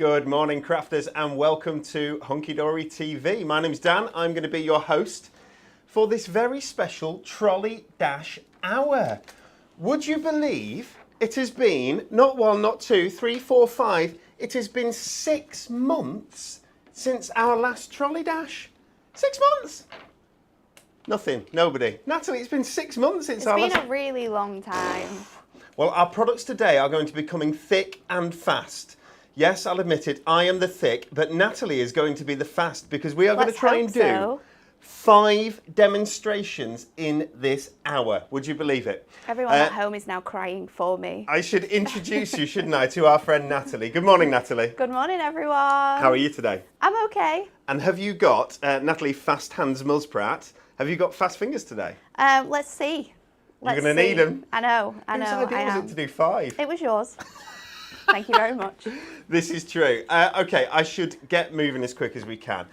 Good morning, crafters, and welcome to Hunky Dory TV. My name's Dan. I'm going to be your host for this very special Trolley Dash hour. Would you believe it has been not one, not two, 3, 4, 5, it has been 6 months since our last Trolley Dash? 6 months? Nothing, nobody. Natalie, it's been 6 months since our last... It's been a really long time. Well, our products today are going to be coming thick and fast. Yes, I'll admit it, I am the thick, but Natalie is going to be the fast because we are going to try and do 5 demonstrations in this hour. Would you believe it? Everyone at home is now crying for me. I should introduce you, shouldn't I, to our friend Natalie. Good morning, Natalie. Good morning, everyone. How are you today? I'm okay. And have you got, Natalie Fast Hands Mullspratt, have you got fast fingers today? Let's see. You're going to need them. I know. Whose idea was it to do 5? It was yours. Thank you very much. This is true. Okay, I should get moving as quick as we can.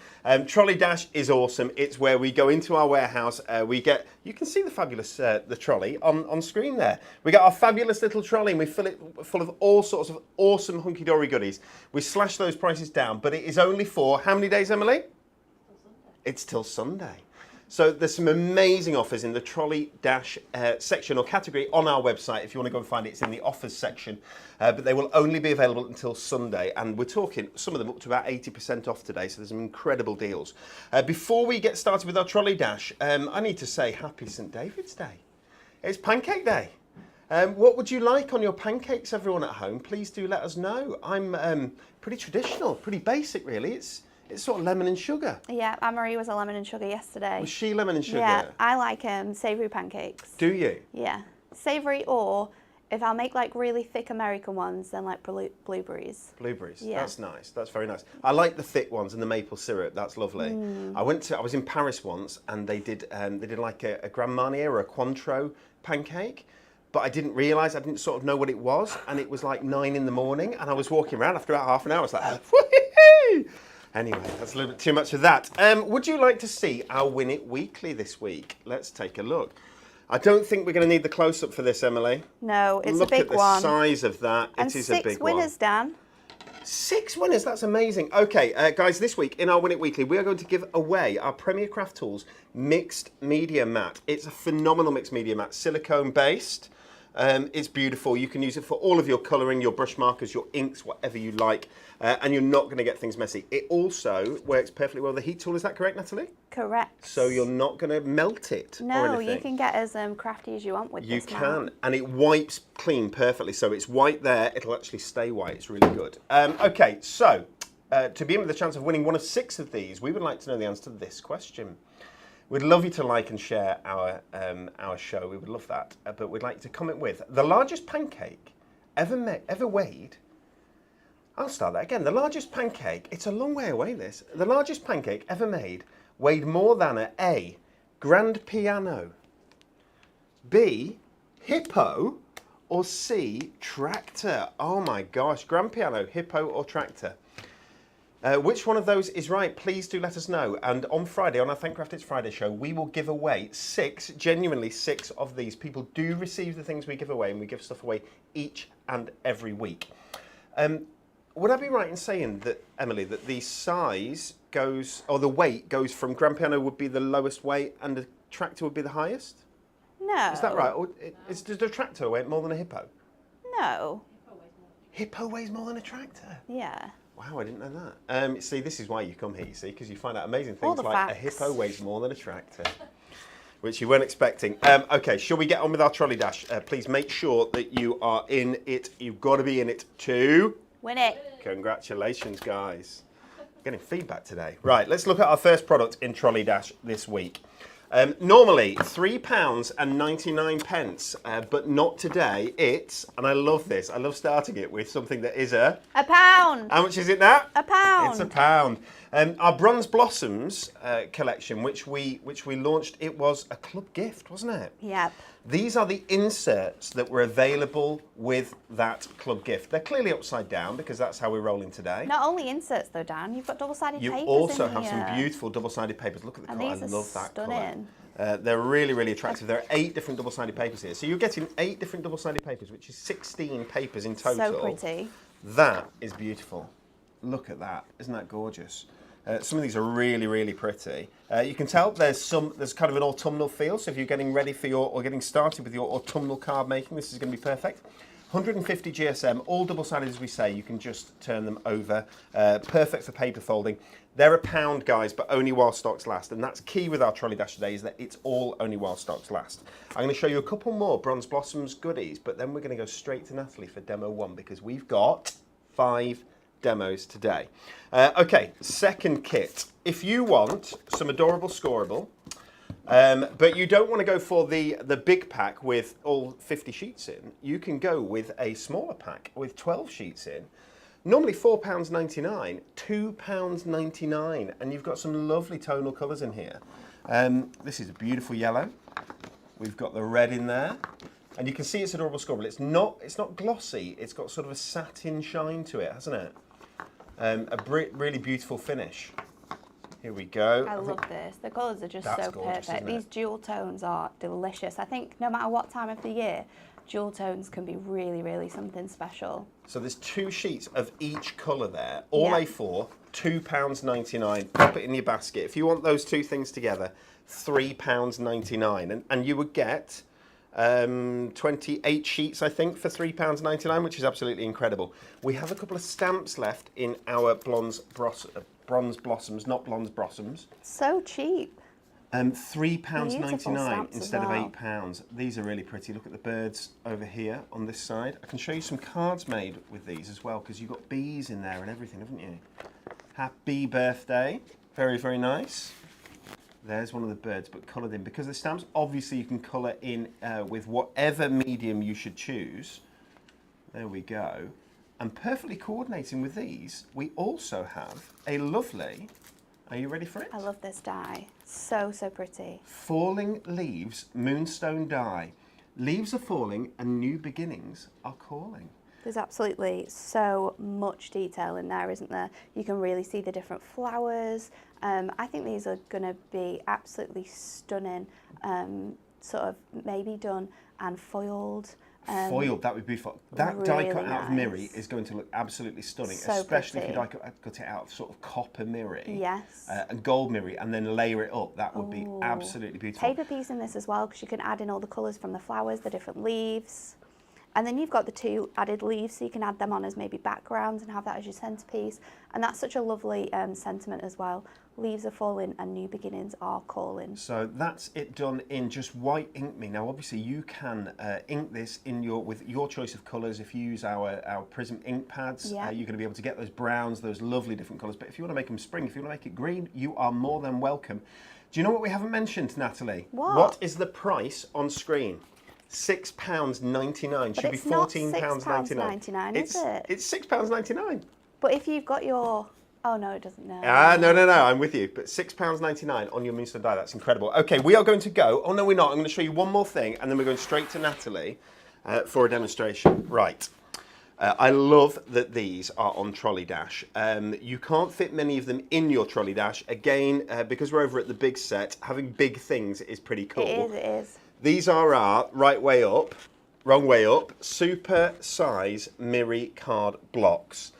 Trolley Dash is awesome. It's where we go into our warehouse. You can see the fabulous, the trolley on screen there. We got our fabulous little trolley and we fill it full of all sorts of awesome hunky-dory goodies. We slash those prices down, but it is only for, how many days, Emily? It's till Sunday. So there's some amazing offers in the Trolley Dash section or category on our website. If you want to go and find it, it's in the offers section. But they will only be available until Sunday. And we're talking some of them up to about 80% off today. So there's some incredible deals. Before we get started with our Trolley Dash, I need to say happy St. David's Day. It's Pancake Day. What would you like on your pancakes, everyone at home? Please do let us know. I'm pretty traditional, pretty basic, really. It's sort of lemon and sugar. Yeah, Anne-Marie was a lemon and sugar yesterday. Was she lemon and sugar? Yeah, I like savoury pancakes. Do you? Yeah. Savoury, or if I'll make like really thick American ones, then like blueberries. Blueberries, yeah. That's nice. That's very nice. I like the thick ones and the maple syrup. That's lovely. I was in Paris once, and they did like a Grand Marnier or a Cointreau pancake, but I didn't realise, I didn't sort of know what it was, and it was like 9 in the morning, and I was walking around after about half an hour. I was like, whee! Anyway, that's a little bit too much of that. Would you like to see our Win It Weekly this week? Let's take a look. I don't think we're going to need the close-up for this, Emily. No, it's look a big one. Look at the size of that. And it is a big one. 6 winners, Dan. 6 winners, that's amazing. Okay, guys, this week in our Win It Weekly, we are going to give away our Premier Craft Tools Mixed Media Mat. It's a phenomenal mixed media mat, silicone-based. It's beautiful. You can use it for all of your colouring, your brush markers, your inks, whatever you like, and you're not going to get things messy. It also works perfectly well with the heat tool. Is that correct, Natalie? Correct. So you're not going to melt it or anything? No, you can get as crafty as you want with this You mat. can, and it wipes clean perfectly. So it's white there. It'll actually stay white. It's really good. Okay, so to be in with the chance of winning one of 6 of these, we would like to know the answer to this question. We'd love you to like and share our show. We would love that. But we'd like you to comment with the largest pancake ever weighed. I'll start that again. The largest pancake, it's a long way away this. The largest pancake ever made weighed more than A, grand piano, B, hippo, or C, tractor. Oh my gosh, grand piano, hippo, or tractor. Which one of those is right? Please do let us know. And on Friday, on our Thank Craft It's Friday show, we will give away 6, genuinely 6 of these. People do receive the things we give away, and we give stuff away each and every week. Would I be right in saying that, Emily, that the size goes, or the weight goes from grand piano would be the lowest weight and the tractor would be the highest? No. Is that right? Or does the tractor weigh more than a hippo? No. Hippo weighs more than a tractor? Yeah. Wow, I didn't know that. See, this is why you come here, you see, because you find out amazing things like facts. A hippo weighs more than a tractor, which you weren't expecting. Okay, shall we get on with our Trolley Dash? Please make sure that you are in it. You've got to be in it too. Win it. Congratulations, guys. Getting feedback today. Right, let's look at our first product in Trolley Dash this week. Normally £3.99, but not today. It's, and I love this, I love starting it with something that is a pound. How much is it now? A pound. It's a pound. Our Bronze Blossoms collection, which we launched, it was a club gift, wasn't it? Yep. These are the inserts that were available with that club gift. They're clearly upside down because that's how we're rolling today. Not only inserts though, Dan, you've got double-sided papers in here. You also have some beautiful double-sided papers. Look at the colour, I love that colour. They're really, really attractive. There are 8 different double-sided papers here. So you're getting 8 different double-sided papers, which is 16 papers in total. So pretty. That is beautiful. Look at that. Isn't that gorgeous? Some of these are really, really pretty. You can tell there's kind of an autumnal feel. So if you're getting ready for or getting started with your autumnal card making, this is going to be perfect. 150 GSM, all double-sided as we say. You can just turn them over. Perfect for paper folding. They're £1, guys, but only while stocks last. And that's key with our Trolley Dash today, is that it's all only while stocks last. I'm going to show you a couple more Bronze Blossoms goodies, but then we're going to go straight to Natalie for demo 1 because we've got 5 demos today. Okay, second kit. If you want some adorable scoreable, but you don't want to go for the big pack with all 50 sheets in, you can go with a smaller pack with 12 sheets in. Normally £4.99, £2.99, and you've got some lovely tonal colours in here. This is a beautiful yellow. We've got the red in there. And you can see it's adorable scoreable. It's not glossy. It's got sort of a satin shine to it, hasn't it? Really beautiful finish. Here we go. I love this. The colours are just so gorgeous, perfect. These dual tones are delicious. I think no matter what time of the year, dual tones can be really, really something special. So there's 2 sheets of each colour there, all A4, £2.99. Pop it in your basket. If you want those 2 things together, £3.99. And you would get 28 sheets, I think, for £3.99, which is absolutely incredible. We have a couple of stamps left in our Bronze Blossoms, not Blonde Blossoms. So cheap. £3.99 instead of £8. These are really pretty. Look at the birds over here on this side. I can show you some cards made with these as well, because you've got bees in there and everything, haven't you? Happy birthday. Very, very nice. There's one of the birds, but coloured in. Because the stamps, obviously you can colour in with whatever medium you should choose. There we go. And perfectly coordinating with these, we also have a lovely, are you ready for it? I love this die. So, so pretty. Falling Leaves Moonstone Die. Leaves are falling and new beginnings are calling. There's absolutely so much detail in there, isn't there? You can really see the different flowers. I think these are going to be absolutely stunning, sort of maybe done and foiled. Foiled, that would be beautiful. That really die cut out of nice. Miri is going to look absolutely stunning, So especially pretty. if you cut it out of sort of copper Miri. Yes. And gold Miri, and then layer it up. That would be absolutely beautiful. Paper piece in this as well, because you can add in all the colours from the flowers, the different leaves. And then you've got the 2 added leaves, so you can add them on as maybe backgrounds and have that as your centrepiece. And that's such a lovely sentiment as well. Leaves are falling and new beginnings are calling. So that's it done in just white ink me. Now obviously you can ink this with your choice of colours. If you use our Prism ink pads, you're going to be able to get those browns, those lovely different colours. But if you want to make them spring, if you want to make it green, you are more than welcome. Do you know what we haven't mentioned, Natalie? What is the price on screen? £6.99. Should be £14.99. Is it? It's £6.99. But if you've got your... Oh, no, it doesn't know. No, I'm with you. But £6.99 on your Moonstone die, that's incredible. Okay, we are going to go... Oh, no, we're not. I'm going to show you one more thing, and then we're going straight to Natalie for a demonstration. Right. I love that these are on Trolley Dash. You can't fit many of them in your Trolley Dash. Again, because we're over at the big set, having big things is pretty cool. It is. These are our right way up, wrong way up, super size Miri card blocks.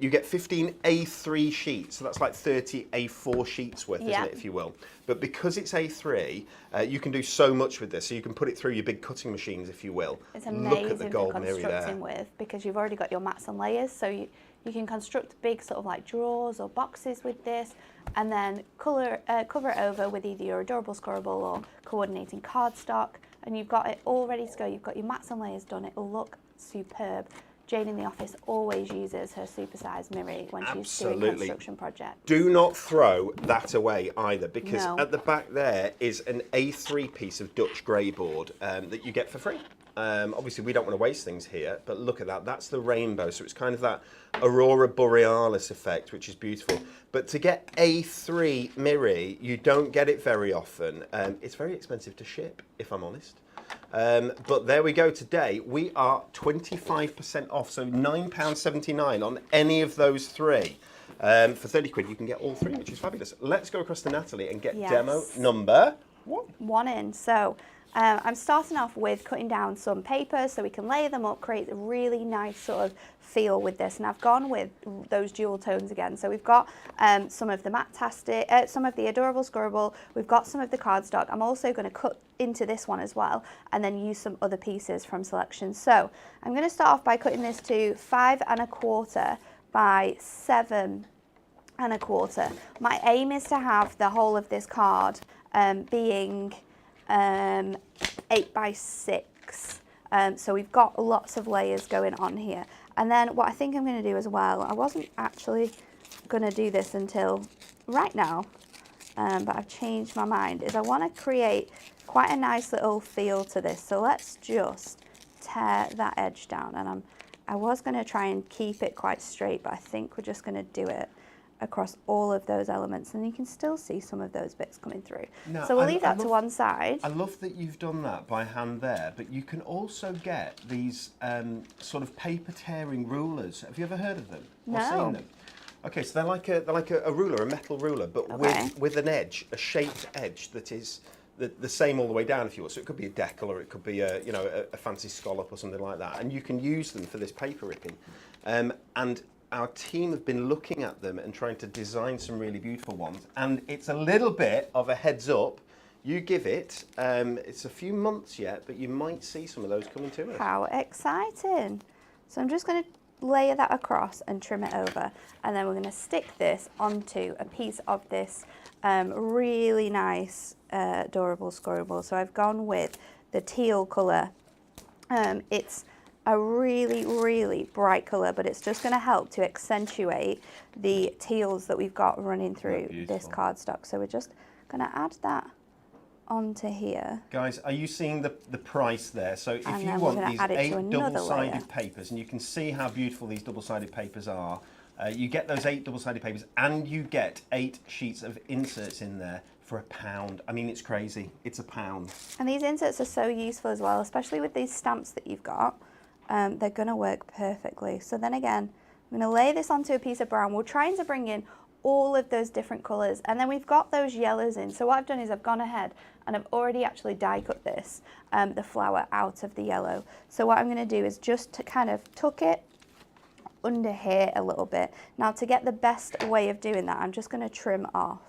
You get 15 A3 sheets, so that's like 30 A4 sheets worth, isn't it, if you will. But because it's A3, you can do so much with this. So you can put it through your big cutting machines, if you will. It's amazing Look at the gold for Miri constructing there. with, because you've already got your mats and layers, so you can construct big sort of like drawers or boxes with this, and then cover it over with either your adorable scoreable or coordinating cardstock, and you've got it all ready to go. You've got your mats and layers done. It'll look superb. Jane in the office always uses her supersized Miri when she's doing construction projects. Do not throw that away either, because at the back there is an A3 piece of Dutch grey board that you get for free. Obviously, we don't want to waste things here, but look at that. That's the rainbow. So it's kind of that Aurora Borealis effect, which is beautiful. But to get A3 Miri, you don't get it very often. It's very expensive to ship, if I'm honest. But there we go. Today we are 25% off, so £9.79 on any of those 3. For 30 quid, you can get all 3, which is fabulous. Let's go across to Natalie and get demo number 1. 1 in. So I'm starting off with cutting down some paper so we can layer them up, create a really nice sort of feel with this. And I've gone with those dual tones again. So we've got some of the Matte-tastic, some of the Adorable Scribble, we've got some of the cardstock. I'm also going to cut into this one as well and then use some other pieces from selection. So I'm going to start off by cutting this to 5 1/4 by 7 1/4. My aim is to have the whole of this card being 8 by 6. So we've got lots of layers going on here. And then what I think I'm going to do as well, I wasn't actually going to do this until right now, but I've changed my mind, is I want to create quite a nice little feel to this. So let's just tear that edge down. And I was going to try and keep it quite straight, but I think we're just going to do it across all of those elements, and you can still see some of those bits coming through. No, so we'll leave that to one side. I love that you've done that by hand there, but you can also get these sort of paper tearing rulers. Have you ever heard of them? No. Or seen them? Okay, so they're like a ruler, a metal ruler, but with an edge, a shaped edge that is the same all the way down, if you will. So it could be a decal, or it could be a fancy scallop or something like that, and you can use them for this paper ripping. And our team have been looking at them and trying to design some really beautiful ones. And it's a little bit of a heads up. You give it, it's a few months yet, but you might see some of those coming to us. How exciting. So I'm just going to layer that across and trim it over. And then we're going to stick this onto a piece of this really nice Adorable Scribble. So I've gone with the teal colour. It's a really, really bright colour, but it's just going to help to accentuate the teals that we've got running through this cardstock. So we're just going to add that onto here. Guys, are you seeing the price there? So if you want these 8 double-sided papers, and you can see how beautiful these double-sided papers are, you get those 8 double-sided papers, and you get 8 sheets of inserts in there for £1. I mean, it's crazy. It's £1. And these inserts are so useful as well, especially with these stamps that you've got. They're going to work perfectly. So then again, I'm going to lay this onto a piece of brown. We're trying to bring in all of those different colours, and then we've got those yellows in. So what I've done is I've gone ahead and I've already actually die cut this, the flower out of the yellow. So what I'm going to do is just to kind of tuck it under here a little bit. Now, to get the best way of doing that, I'm just going to trim off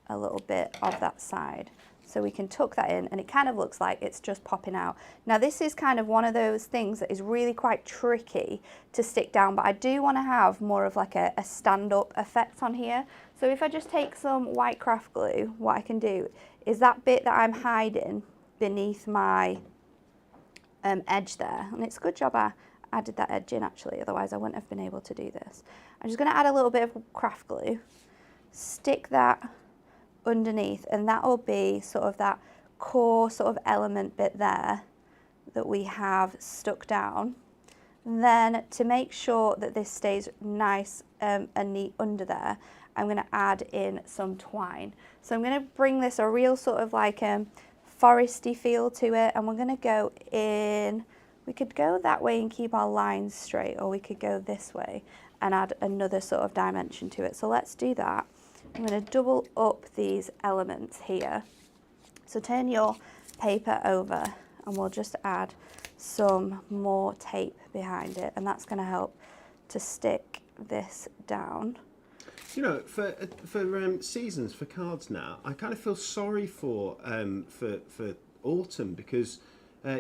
a little bit of that side. So we can tuck that in, and it kind of looks like it's just popping out. Now this is kind of one of those things that is really quite tricky to stick down, but I do want to have more of like a stand-up effect on here. So if I just take some white craft glue, what I can do is that bit that I'm hiding beneath my edge there, and it's a good job I added that edge in actually, otherwise I wouldn't have been able to do this. I'm just going to add a little bit of craft glue, stick that underneath, and that will be sort of that core sort of element bit there that we have stuck down. And then to make sure that this stays nice and neat under there, I'm going to add in some twine. So I'm going to bring this a real sort of like foresty feel to it, and we're going to go in, we could go that way and keep our lines straight, or we could go this way and add another sort of dimension to it. So let's do that. I'm going to double up these elements here. So turn your paper over, and we'll just add some more tape behind it, and that's going to help to stick this down. You know, for seasons, for cards now, I kind of feel sorry for autumn, because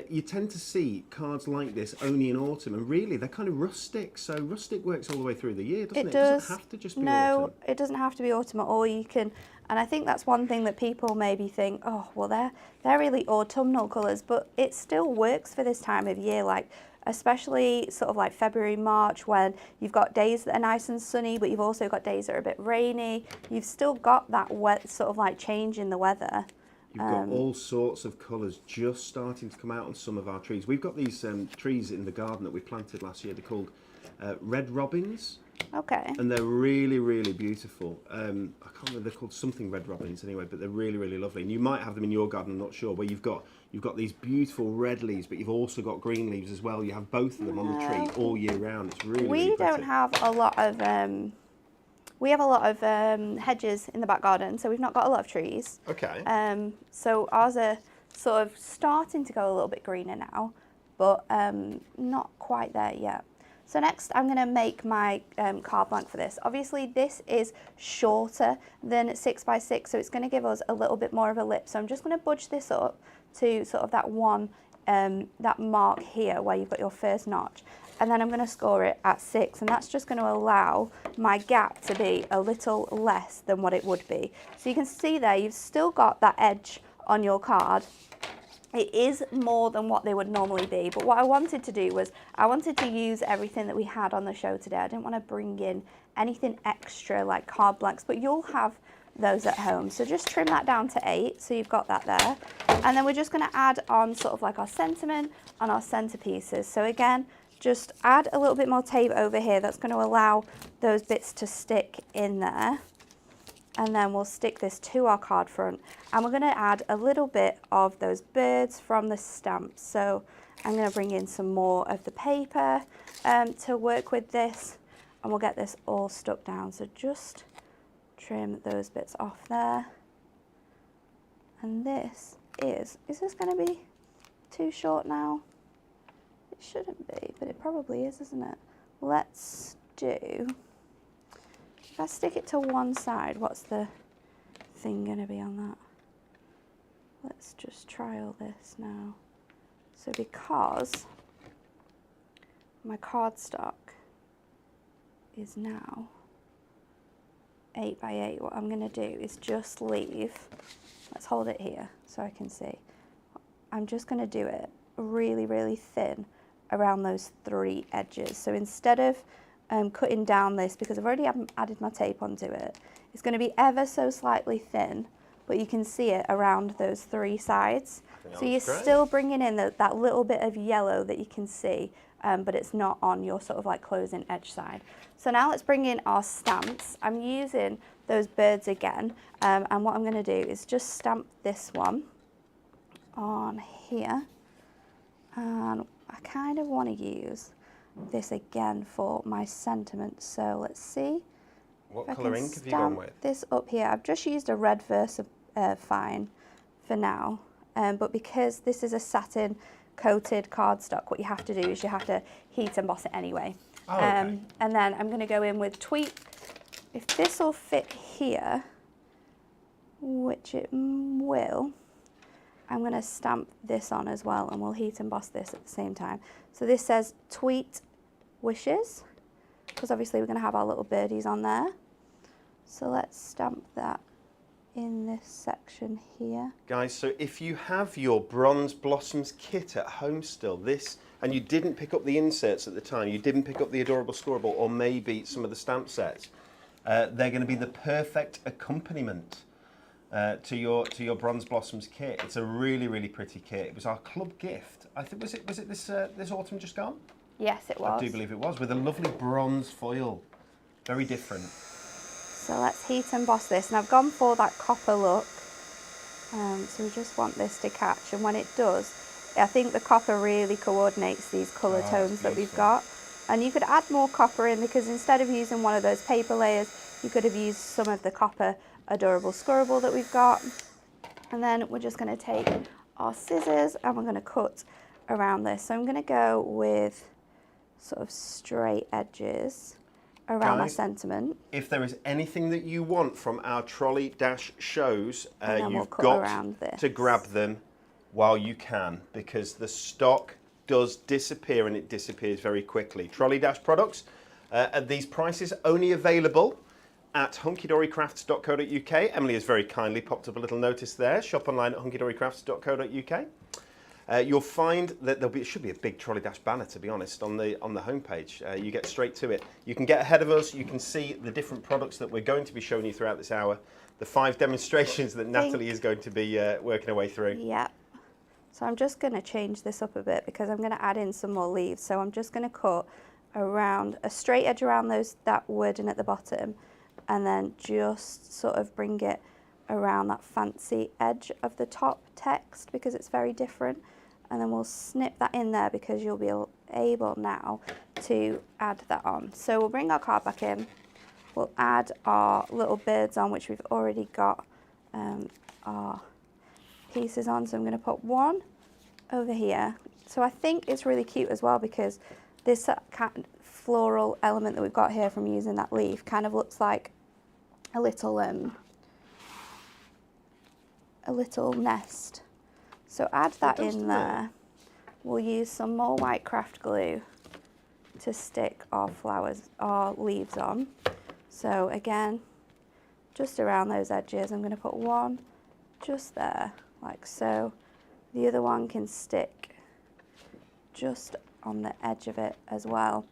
you tend to see cards like this only in autumn, and really they're kind of rustic. So rustic works all the way through the year, doesn't it? It doesn't have to just be autumn. No, it doesn't have to be autumn at all. You can, and I think that's one thing that people maybe think, oh, well, they're really autumnal colours, but it still works for this time of year, like especially sort of like February, March, when you've got days that are nice and sunny, but you've also got days that are a bit rainy. You've still got that wet sort of like change in the weather. You've got all sorts of colours just starting to come out on some of our trees. We've got these trees in the garden that we planted last year. They're called red robins. Okay. And they're really, really beautiful. I can't remember, they're called something red robins anyway, but they're really, really lovely. And you might have them in your garden, I'm not sure, where you've got these beautiful red leaves, but you've also got green leaves as well. You have both of them on the tree all year round. It's really, really pretty. We don't have a lot of... We have a lot of hedges in the back garden, so we've not got a lot of trees. Okay. So ours are sort of starting to go a little bit greener now, but not quite there yet. So next I'm going to make my card blank for this. Obviously this is shorter than 6x6, so it's going to give us a little bit more of a lip. So I'm just going to budge this up to sort of that one, that mark here where you've got your first notch. And then I'm going to score it at 6, and that's just going to allow my gap to be a little less than what it would be. So you can see there, you've still got that edge on your card. It is more than what they would normally be, but what I wanted to do was I wanted to use everything that we had on the show today. I didn't want to bring in anything extra like card blanks, but you'll have those at home. So just trim that down to 8, so you've got that there. And then we're just going to add on sort of like our sentiment and our centerpieces. So again, just add a little bit more tape over here. That's going to allow those bits to stick in there. And then we'll stick this to our card front, and we're going to add a little bit of those birds from the stamps. So I'm going to bring in some more of the paper to work with this, and we'll get this all stuck down. So just trim those bits off there. And this is this going to be too short now? It shouldn't be, but it probably is, isn't it? Let's do... If I stick it to one side, what's the thing going to be on that? Let's just trial this now. So because my cardstock is now 8x8, what I'm going to do is just leave, let's hold it here so I can see. I'm just going to do it really, really thin around those 3 edges. So instead of cutting down this, because I've already added my tape onto it, it's going to be ever so slightly thin, but you can see it around those 3 sides. So you're still bringing in that little bit of yellow that you can see, but it's not on your sort of like closing edge side. So now let's bring in our stamps. I'm using those birds again, and what I'm going to do is just stamp this one on here, and I kind of want to use this again for my sentiment. So let's see. What colour ink have you gone with? This up here. I've just used a red VersaFine for now, but because this is a satin coated cardstock, what you have to do is you have to heat emboss it anyway. Oh, okay. And then I'm going to go in with Tweet. If this will fit here, which it will, I'm going to stamp this on as well, and we'll heat emboss this at the same time. So this says Tweet Wishes, because obviously we're going to have our little birdies on there. So let's stamp that in this section here. Guys, so if you have your Bronze Blossoms kit at home still, and you didn't pick up the inserts at the time, you didn't pick up the Adorable Scorable, or maybe some of the stamp sets, they're going to be the perfect accompaniment to your Bronze Blossoms kit. It's a really, really pretty kit. It was our club gift. I think was it this autumn just gone? Yes, it was. I do believe it was, with a lovely bronze foil. Very different. So let's heat emboss this, and I've gone for that copper look. So we just want this to catch, and when it does, I think the copper really coordinates these colour tones that we've got. And you could add more copper in, because instead of using one of those paper layers, you could have used some of the copper Adorable Scorable that we've got. And then we're just going to take our scissors and we're going to cut around this. So I'm going to go with sort of straight edges around my sentiment. If there is anything that you want from our Trolley Dash shows, you've got to grab them while you can, because the stock does disappear, and it disappears very quickly. Trolley Dash products at these prices, only available at hunkydorycrafts.co.uk. Emily has very kindly popped up a little notice there. Shop online at hunkydorycrafts.co.uk. You'll find that it should be a big Trolley Dash banner, to be honest, on the homepage. You get straight to it. You can get ahead of us. You can see the different products that we're going to be showing you throughout this hour. The 5 demonstrations that Natalie is going to be working her way through. Yeah. So I'm just going to change this up a bit, because I'm going to add in some more leaves. So I'm just going to cut around a straight edge around that wording at the bottom, and then just sort of bring it around that fancy edge of the top text, because it's very different. And then we'll snip that in there, because you'll be able now to add that on. So we'll bring our card back in. We'll add our little birds on, which we've already got our pieces on. So I'm going to put one over here. So I think it's really cute as well because this kind of floral element that we've got here from using that leaf kind of looks like a little nest. So add that in there. We'll use some more white craft glue to stick our leaves on. So again, just around those edges, I'm going to put one just there, like so. The other one can stick just on the edge of it as well.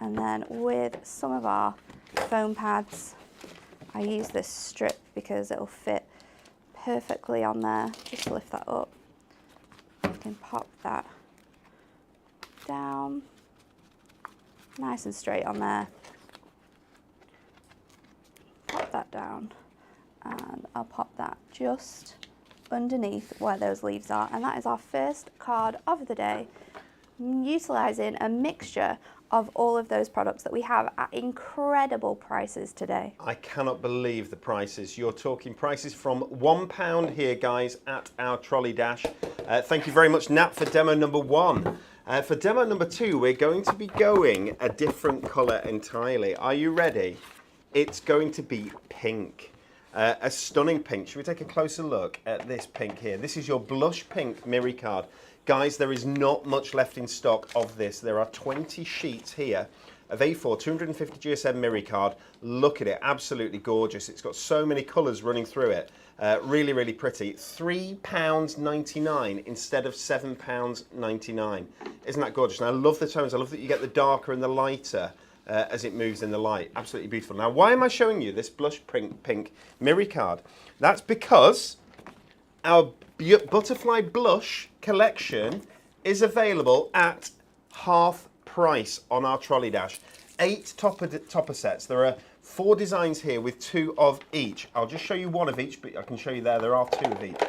And then with some of our foam pads, I use this strip because it'll fit perfectly on there. Just lift that up. You can pop that down, nice and straight on there. Pop that down, and I'll pop that just underneath where those leaves are. And that is our first card of the day, utilising a mixture of all of those products that we have at incredible prices today. I cannot believe the prices. You're talking prices from £1 here, guys, at our Trolley Dash. Thank you very much, Nat, for demo number 1. For demo number 2, we're going to be going a different colour entirely. Are you ready? It's going to be pink. A stunning pink. Should we take a closer look at this pink here? This is your blush pink Miri card. Guys, there is not much left in stock of this. There are 20 sheets here of A4 250 GSM Miri card. Look at it, absolutely gorgeous. It's got so many colours running through it. Really, really pretty. £3.99 instead of £7.99. Isn't that gorgeous? And I love the tones. I love that you get the darker and the lighter as it moves in the light. Absolutely beautiful. Now, why am I showing you this blush pink Miri card? That's because our Butterfly Blush collection is available at half price on our Trolley Dash. 8 topper sets. There are 4 designs here with 2 of each. I'll just show you one of each, but I can show you there are 2 of each.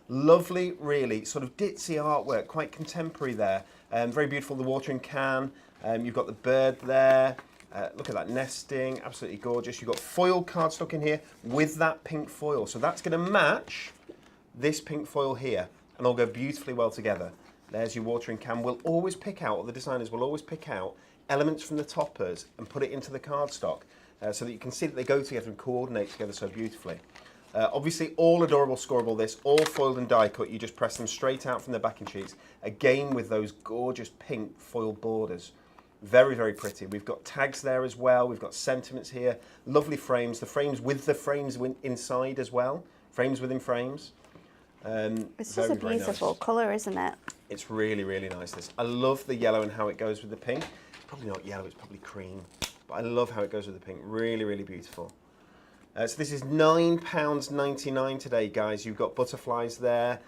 Lovely, really sort of ditzy artwork, quite contemporary there. Very beautiful, the watering can. You've got the bird there. Look at that nesting, absolutely gorgeous. You've got foil cardstock in here with that pink foil. So that's going to match this pink foil here, and they'll go beautifully well together. There's your watering can. We'll always pick out, or the designers will always pick out elements from the toppers and put it into the cardstock so that you can see that they go together and coordinate together so beautifully. Obviously, all adorable scoreable this, all foiled and die cut. You just press them straight out from the backing sheets, again with those gorgeous pink foil borders. Very, very pretty. We've got tags there as well. We've got sentiments here. Lovely frames. The frames with the frames inside as well. Frames within frames. It's just a beautiful colour, isn't it? It's really, really nice. This. I love the yellow and how it goes with the pink. Probably not yellow, it's probably cream. But I love how it goes with the pink. Really, really beautiful. So this is £9.99 today, guys. You've got butterflies there.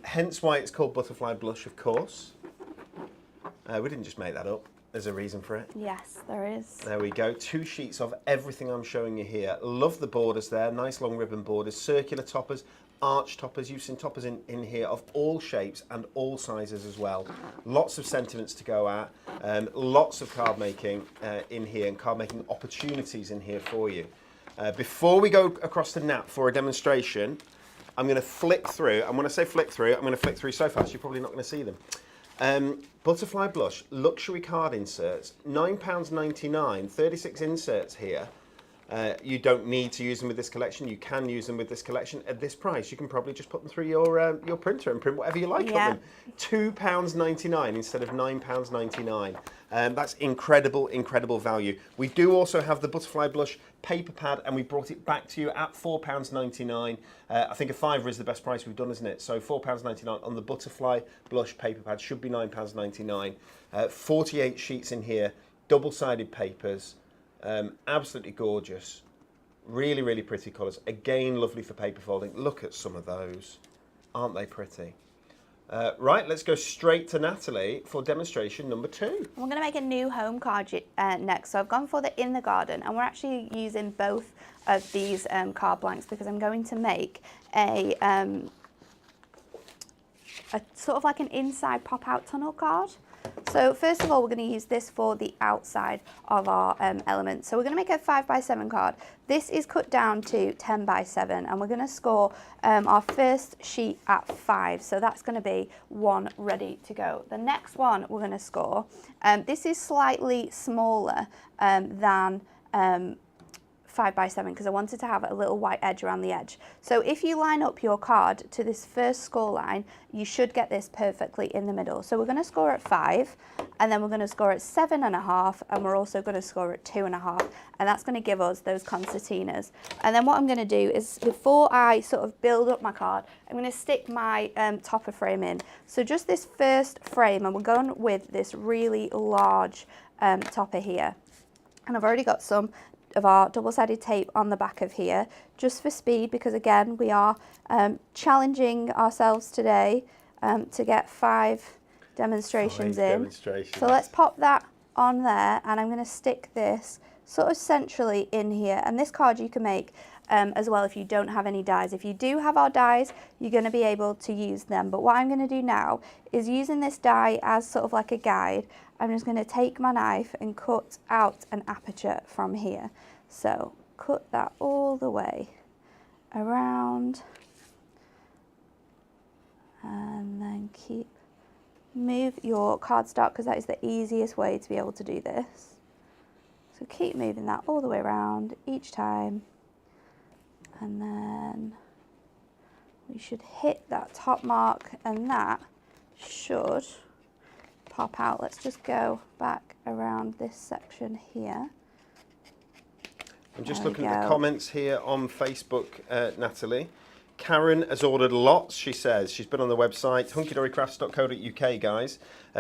Hence why it's called Butterfly Blush, of course. We didn't just make that up. There's a reason for it. Yes, there is. There we go. 2 sheets of everything I'm showing you here. Love the borders there. Nice long ribbon borders. Circular toppers, arch toppers. You've seen toppers in here of all shapes and all sizes as well. Lots of sentiments to go at. Lots of card making in here and card making opportunities in here for you. Before we go across to Nat for a demonstration, I'm going to flick through. And when I say flick through, I'm going to flick through so fast you're probably not going to see them. Butterfly Blush, luxury card inserts, £9.99, 36 inserts here. You don't need to use them with this collection. You can use them with this collection. At this price, you can probably just put them through your printer and print whatever you like on them. £2.99 instead of £9.99. That's incredible, incredible value. We do also have the Butterfly Blush paper pad, and we brought it back to you at £4.99. I think a £5 is the best price we've done, isn't it? So £4.99 on the Butterfly Blush paper pad should be £9.99. 48 sheets in here, double-sided papers. Absolutely gorgeous. Really, really pretty colours. Again, lovely for paper folding. Look at some of those. Aren't they pretty? Right, let's go straight to Natalie for demonstration number 2. We're going to make a new home card next. So I've gone for the In the Garden, and we're actually using both of these card blanks because I'm going to make a sort of like an inside pop-out tunnel card. So first of all, we're going to use this for the outside of our element. So we're going to make a 5x7 card. This is cut down to 10x7, and we're going to score our first sheet at 5. So that's going to be 1 ready to go. The next one we're going to score, this is slightly smaller than 5x7 because I wanted to have a little white edge around the edge. So if you line up your card to this first score line, you should get this perfectly in the middle. So we're going to score at 5, and then we're going to score at 7.5, and we're also going to score at 2.5, and that's going to give us those concertinas. And then what I'm going to do is, before I sort of build up my card, I'm going to stick my topper frame in. So just this first frame, and we're going with this really large topper here. And I've already got some of our double-sided tape on the back of here, just for speed, because again we are challenging ourselves today to get 5 demonstrations in. So let's pop that on there, and I'm going to stick this sort of centrally in here. And this card you can make as well if you don't have any dies. If you do have our dies, you're going to be able to use them. But what I'm going to do now is, using this die as sort of like a guide, I'm just going to take my knife and cut out an aperture from here. So cut that all the way around, and then move your cardstock, because that is the easiest way to be able to do this. So keep moving that all the way around each time, and then we should hit that top mark, and that should pop out. Let's just go back around this section here. I'm just looking at the comments here on Facebook, Natalie. Karen has ordered lots, she says. She's been on the website, hunkydorycrafts.co.uk, guys.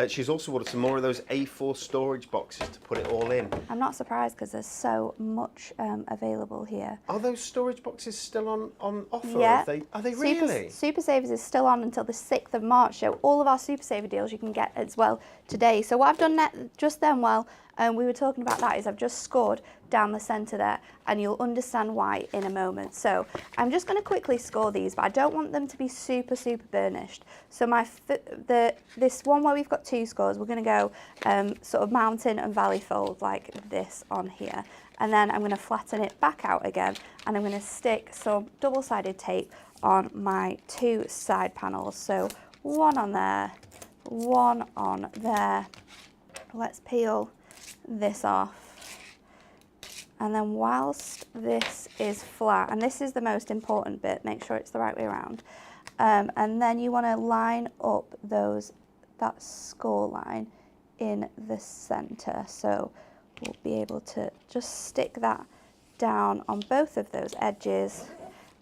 She's also ordered some more of those A4 storage boxes to put it all in. I'm not surprised, because there's so much available here. Are those storage boxes still on offer? Yeah. Are they really? Super Savers is still on until the 6th of March, so all of our Super Saver deals you can get as well today. So what I've done just then, while we were talking about that, is I've just scored down the centre there, and you'll understand why in a moment. So I'm just going to quickly score these, but I don't want them to be super burnished. So this one where we've got 2 scores, we're going to go sort of mountain and valley fold like this on here, and then I'm going to flatten it back out again, and I'm going to stick some double-sided tape on my 2 side panels. So one on there, one on there. Let's peel this off. And then whilst this is flat, and this is the most important bit, make sure it's the right way around, and then you want to line up that score line in the centre. So we'll be able to just stick that down on both of those edges,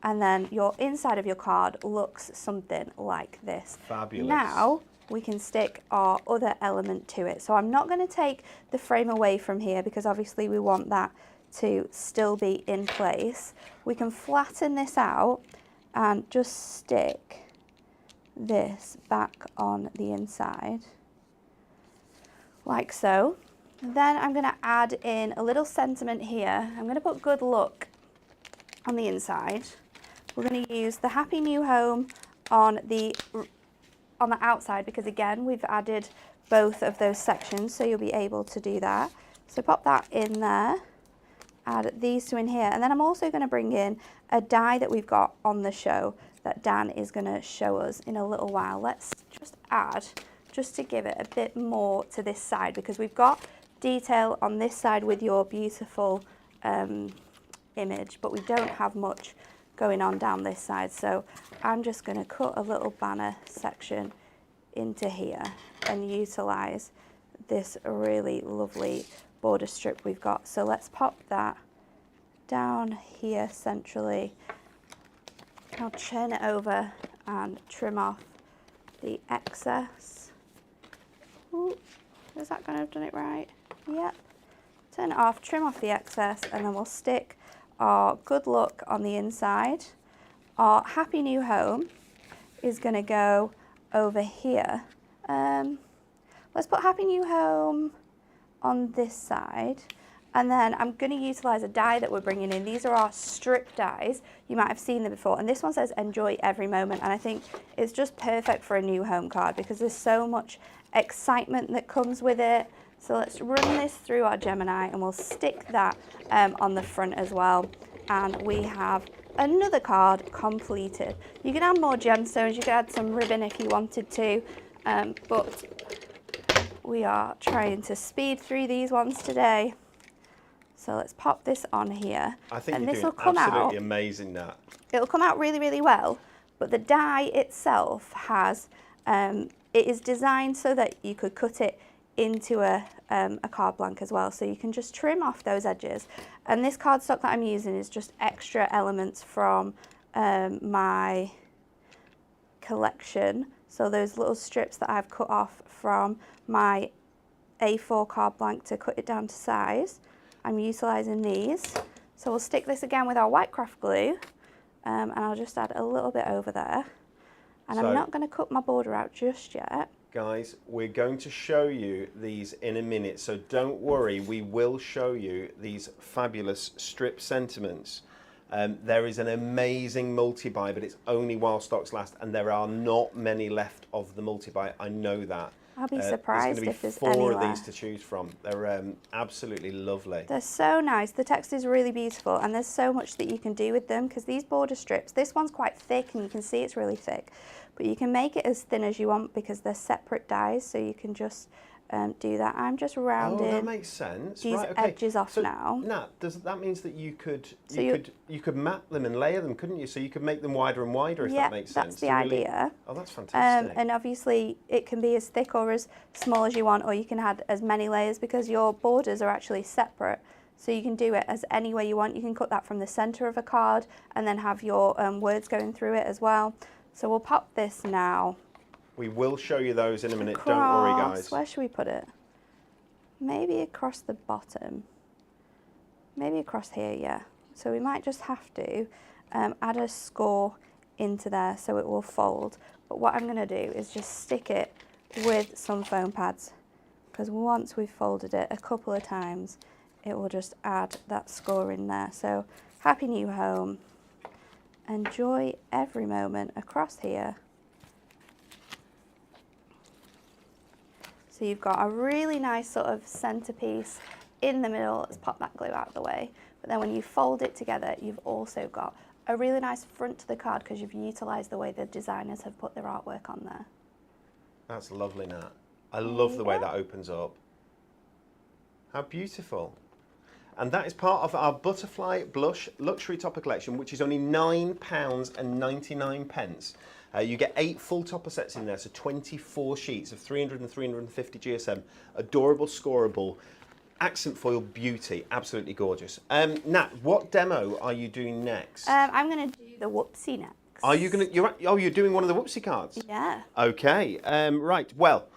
and then your inside of your card looks something like this. Fabulous. Now we can stick our other element to it. So I'm not going to take the frame away from here, because obviously we want that to still be in place. We can flatten this out and just stick this back on the inside like so. Then I'm going to add in a little sentiment here. I'm going to put good luck on the inside. We're going to use the Happy New Home on the outside, because again we've added both of those sections, so you'll be able to do that. So pop that in there, add these 2 in here, and then I'm also going to bring in a die that we've got on the show that Dan is going to show us in a little while. Let's just add, just to give it a bit more to this side, because we've got detail on this side with your beautiful image, but we don't have much going on down this side. So I'm just going to cut a little banner section into here and utilize this really lovely border strip we've got. So let's pop that down here centrally. I'll turn it over and trim off the excess. Ooh, is that going to have done it right? Yep. Turn it off, trim off the excess, and then we'll stick our good luck on the inside. Our Happy New Home is going to go over here. Let's put Happy New Home on this side, and then I'm going to utilize a die that we're bringing in. These are our strip dies. You might have seen them before, and this one says enjoy every moment, and I think it's just perfect for a new home card, because there's so much excitement that comes with it. So let's run this through our Gemini and we'll stick that on the front as well. And we have another card completed. You can add more gemstones, you can add some ribbon if you wanted to, but we are trying to speed through these ones today. So let's pop this on here. I think and you're this doing will come absolutely out, amazing, Nat. It'll come out really, really well, but the die itself has, it is designed so that you could cut it into a card blank as well, so you can just trim off those edges. And this cardstock that I'm using is just extra elements from my collection. So those little strips that I've cut off from my A4 card blank to cut it down to size, I'm utilising these. So we'll stick this again with our white craft glue, and I'll just add a little bit over there. And I'm not going to cut my border out just yet. Guys, we're going to show you these in a minute, so don't worry, we will show you these fabulous strip sentiments. There is an amazing multi-buy, but it's only while stocks last, and there are not many left of the multi-buy, I know that. I'll be surprised if there's four any of left. these to choose from. They're absolutely lovely. They're so nice, the text is really beautiful, and there's so much that you can do with them, because these border strips, this one's quite thick, and you can see it's really thick. But you can make it as thin as you want because they're separate dies, so you can just do that. I'm just rounding that makes sense. these right, okay. edges off now. Nat, that means that you could map them and layer them, couldn't you? So you could make them wider and wider, if that makes sense. That's the idea. Oh, that's fantastic. And obviously it can be as thick or as small as you want, or you can add as many layers because your borders are actually separate. So you can do it as any way you want. You can cut that from the center of a card and then have your words going through it as well. So we'll pop this now. We will show you those in a minute, Across, don't worry, guys. Where should we put it? Maybe across the bottom. Maybe across here, yeah. So we might just have to add a score into there so it will fold. But what I'm going to do is just stick it with some foam pads, because once we've folded it a couple of times, it will just add that score in there. So happy new home. Enjoy every moment across here. So you've got a really nice sort of centerpiece in the middle. Let's pop that glue out of the way. But then when you fold it together, you've also got a really nice front to the card because you've utilised the way the designers have put their artwork on there. That's lovely, Nat. I love the way that opens up. How beautiful. And that is part of our Butterfly Blush Luxury Topper Collection, which is only £9.99. You get 8 full topper sets in there, so 24 sheets of 300 and 350 GSM. Adorable, scoreable, accent foil beauty, absolutely gorgeous. Nat, what demo are you doing next? I'm going to do the Whoopsie next. Are you going to? You're doing one of the Whoopsie cards? Yeah. Okay. Right. Well,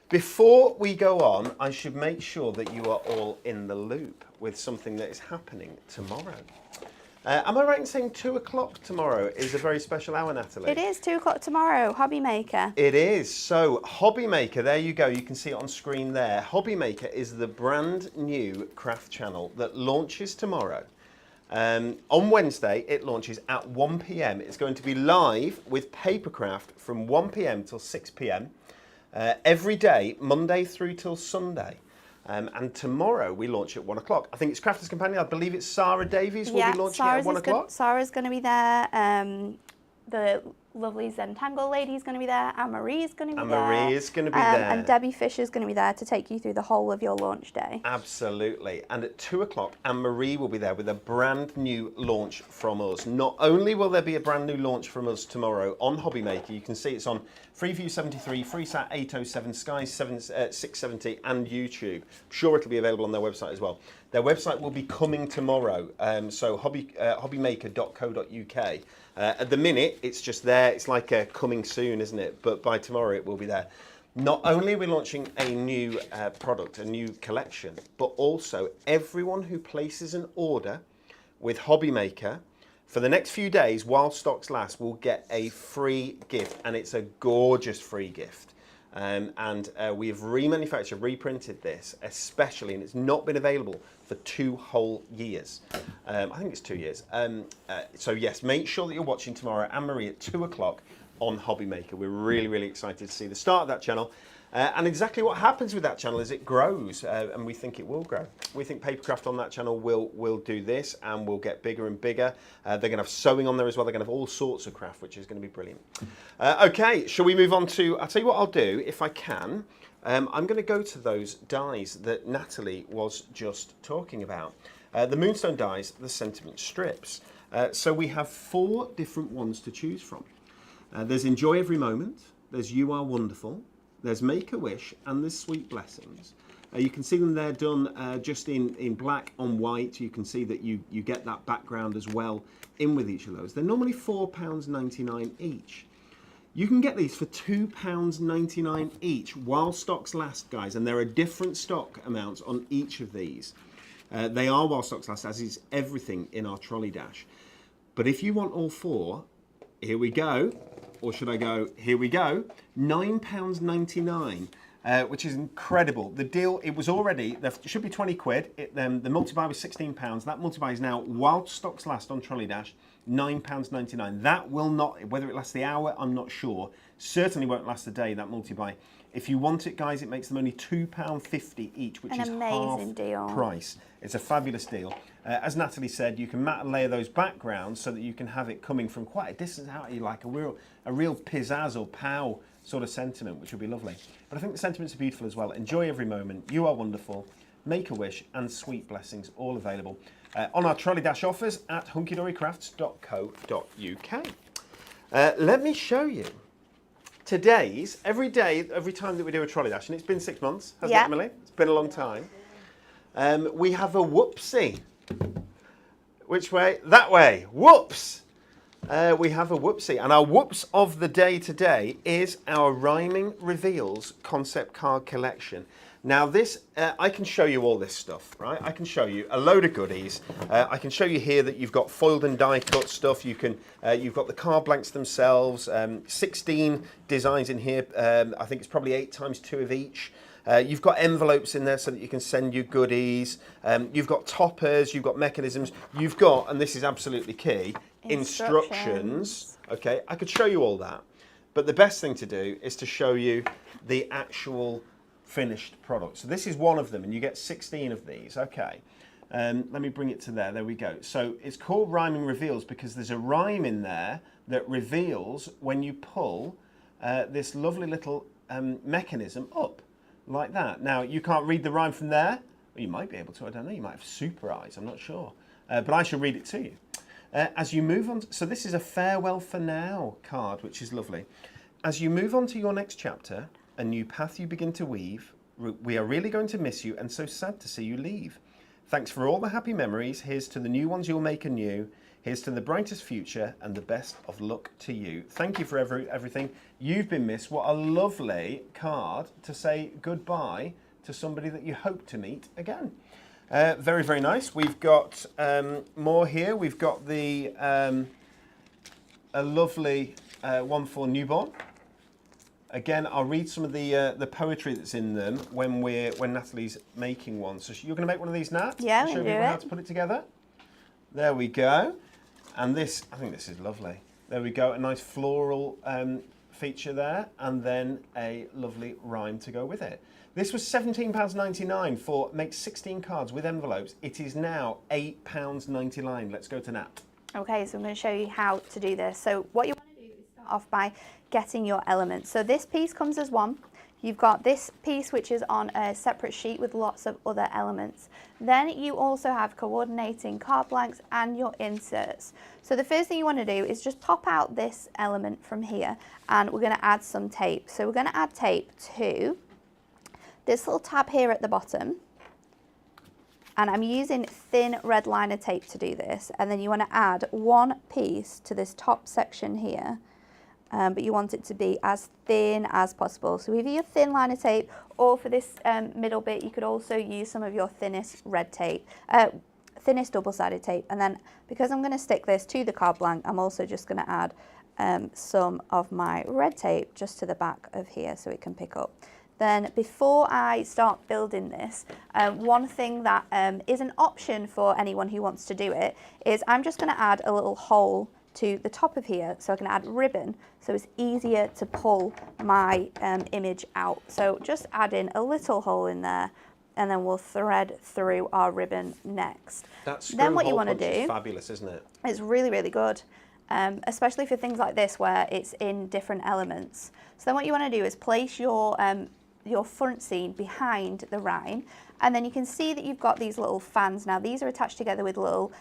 before we go on, I should make sure that you are all in the loop with something that is happening tomorrow. Am I right in saying 2 o'clock tomorrow is a very special hour, Natalie? It is 2 o'clock tomorrow, Hobby Maker. It is. So, Hobby Maker, there you go. You can see it on screen there. Hobby Maker is the brand new craft channel that launches tomorrow. On Wednesday, it launches at 1 p.m. It's going to be live with Papercraft from 1 p.m. till 6 p.m. Every day, Monday through till Sunday. And tomorrow we launch at 1 o'clock. I think it's Crafters Companion. I believe it's Sarah Davies will be launching at 1 o'clock. Sarah's going to be there. The lovely Zentangle lady is going to be there. Anne-Marie is going to be there. Anne-Marie is going to be there. And Debbie Fisher is going to be there to take you through the whole of your launch day. Absolutely. And at 2 o'clock, Anne-Marie will be there with a brand new launch from us. Not only will there be a brand new launch from us tomorrow on Hobby Maker, you can see it's on Freeview 73, FreeSat 807, Sky 670 and YouTube. I'm sure it'll be available on their website as well. Their website will be coming tomorrow, so hobbymaker.co.uk. At the minute, it's just there. It's like coming soon, isn't it? But by tomorrow, it will be there. Not only are we launching a new product, a new collection, but also everyone who places an order with Hobby Maker for the next few days, while stocks last, will get a free gift, and it's a gorgeous free gift. We have remanufactured, reprinted this especially, and it's not been available for 2 whole years. I think it's 2 years. So yes, make sure that you're watching tomorrow, Anne-Marie, at 2 o'clock on Hobby Maker. We're really, really excited to see the start of that channel. And exactly what happens with that channel is it grows, and we think it will grow. We think Papercraft on that channel will do this and will get bigger and bigger. They're going to have sewing on there as well. They're going to have all sorts of craft, which is going to be brilliant. Okay, shall we move on to, I'll tell you what I'll do, if I can. I'm going to go to those dies that Natalie was just talking about. The Moonstone dies, the sentiment strips. So we have 4 different ones to choose from. There's Enjoy Every Moment, there's You Are Wonderful, there's Make a Wish, and there's Sweet Blessings. You can see them there done just in black on white. You can see that you get that background as well in with each of those. They're normally £4.99 each. You can get these for £2.99 each while stocks last, guys, and there are different stock amounts on each of these. They are while stocks last, as is everything in our Trolley Dash. But if you want all 4, here we go. Or should I go, here we go, £9.99, which is incredible. The deal, it was already, there should be 20 quid. The multi-buy was £16. That multi-buy is now, while stocks last on Trolley Dash, £9.99. That will not, whether it lasts the hour, I'm not sure. Certainly won't last the day, that multi-buy. If you want it, guys, it makes them only £2.50 each, which is half deal. Price. It's a fabulous deal. As Natalie said, you can matte layer those backgrounds so that you can have it coming from quite a distance out. You like a real pizzazz or pow sort of sentiment, which would be lovely. But I think the sentiments are beautiful as well. Enjoy Every Moment, You Are Wonderful, Make a Wish, and Sweet Blessings, all available on our Trolley Dash offers at hunkydorycrafts.co.uk. Let me show you today's, every time that we do a Trolley Dash, and it's been 6 months, hasn't it, Emily? It's been a long time. We have a whoopsie. Which way? That way. Whoops! We have a whoopsie. And our whoops of the day today is our Rhyming Reveals concept card collection. Now this, I can show you all this stuff, right? I can show you a load of goodies. I can show you here that you've got foiled and die cut stuff. You can, you've got the card blanks themselves, 16 designs in here. I think it's probably 8 times 2 of each. You've got envelopes in there so that you can send your goodies. You've got toppers, you've got mechanisms. You've got, and this is absolutely key, instructions. Okay, I could show you all that. But the best thing to do is to show you the actual finished product. So this is one of them, and you get 16 of these. Okay, let me bring it to there. There we go. So it's called Rhyming Reveals because there's a rhyme in there that reveals when you pull this lovely little mechanism up. Like that. Now, you can't read the rhyme from there. Well, you might be able to, I don't know. You might have super eyes, I'm not sure. But I shall read it to you. As you move on, so this is a Farewell for Now card, which is lovely. As you move on to your next chapter, a new path you begin to weave, we are really going to miss you and so sad to see you leave. Thanks for all the happy memories. Here's to the new ones you'll make anew. Here's to the brightest future and the best of luck to you. Thank you for everything. You've been missed. What a lovely card to say goodbye to somebody that you hope to meet again. Very, very nice. We've got more here. We've got the a lovely one for newborn. Again, I'll read some of the poetry that's in them when Natalie's making one. So you're going to make one of these, Nat? Yeah, show everyone how to put it together. There we go. And this, I think this is lovely. There we go, a nice floral feature there, and then a lovely rhyme to go with it. This was £17.99 for make 16 cards with envelopes. It is now £8.99. Let's go to Nat. Okay, so I'm going to show you how to do this. So what you want to do is start off by getting your elements. So this piece comes as one. You've got this piece which is on a separate sheet with lots of other elements. Then you also have coordinating card blanks and your inserts. So the first thing you want to do is just pop out this element from here, and we're going to add some tape. So we're going to add tape to this little tab here at the bottom. And I'm using thin red liner tape to do this. And then you want to add one piece to this top section here. But you want it to be as thin as possible. So either your thin liner tape, or for this middle bit, you could also use some of your thinnest red tape, thinnest double-sided tape. And then because I'm going to stick this to the card blank, I'm also just going to add some of my red tape just to the back of here so it can pick up. Then before I start building this, one thing that is an option for anyone who wants to do it is I'm just going to add a little hole to the top of here, so I can add ribbon, so it's easier to pull my image out. So just add in a little hole in there, and then we'll thread through our ribbon next. That screw then what you hole want to punch do is fabulous, isn't it? It's really, really good, especially for things like this where it's in different elements. So then what you want to do is place your front scene behind the rhine, and then you can see that you've got these little fans. Now these are attached together with little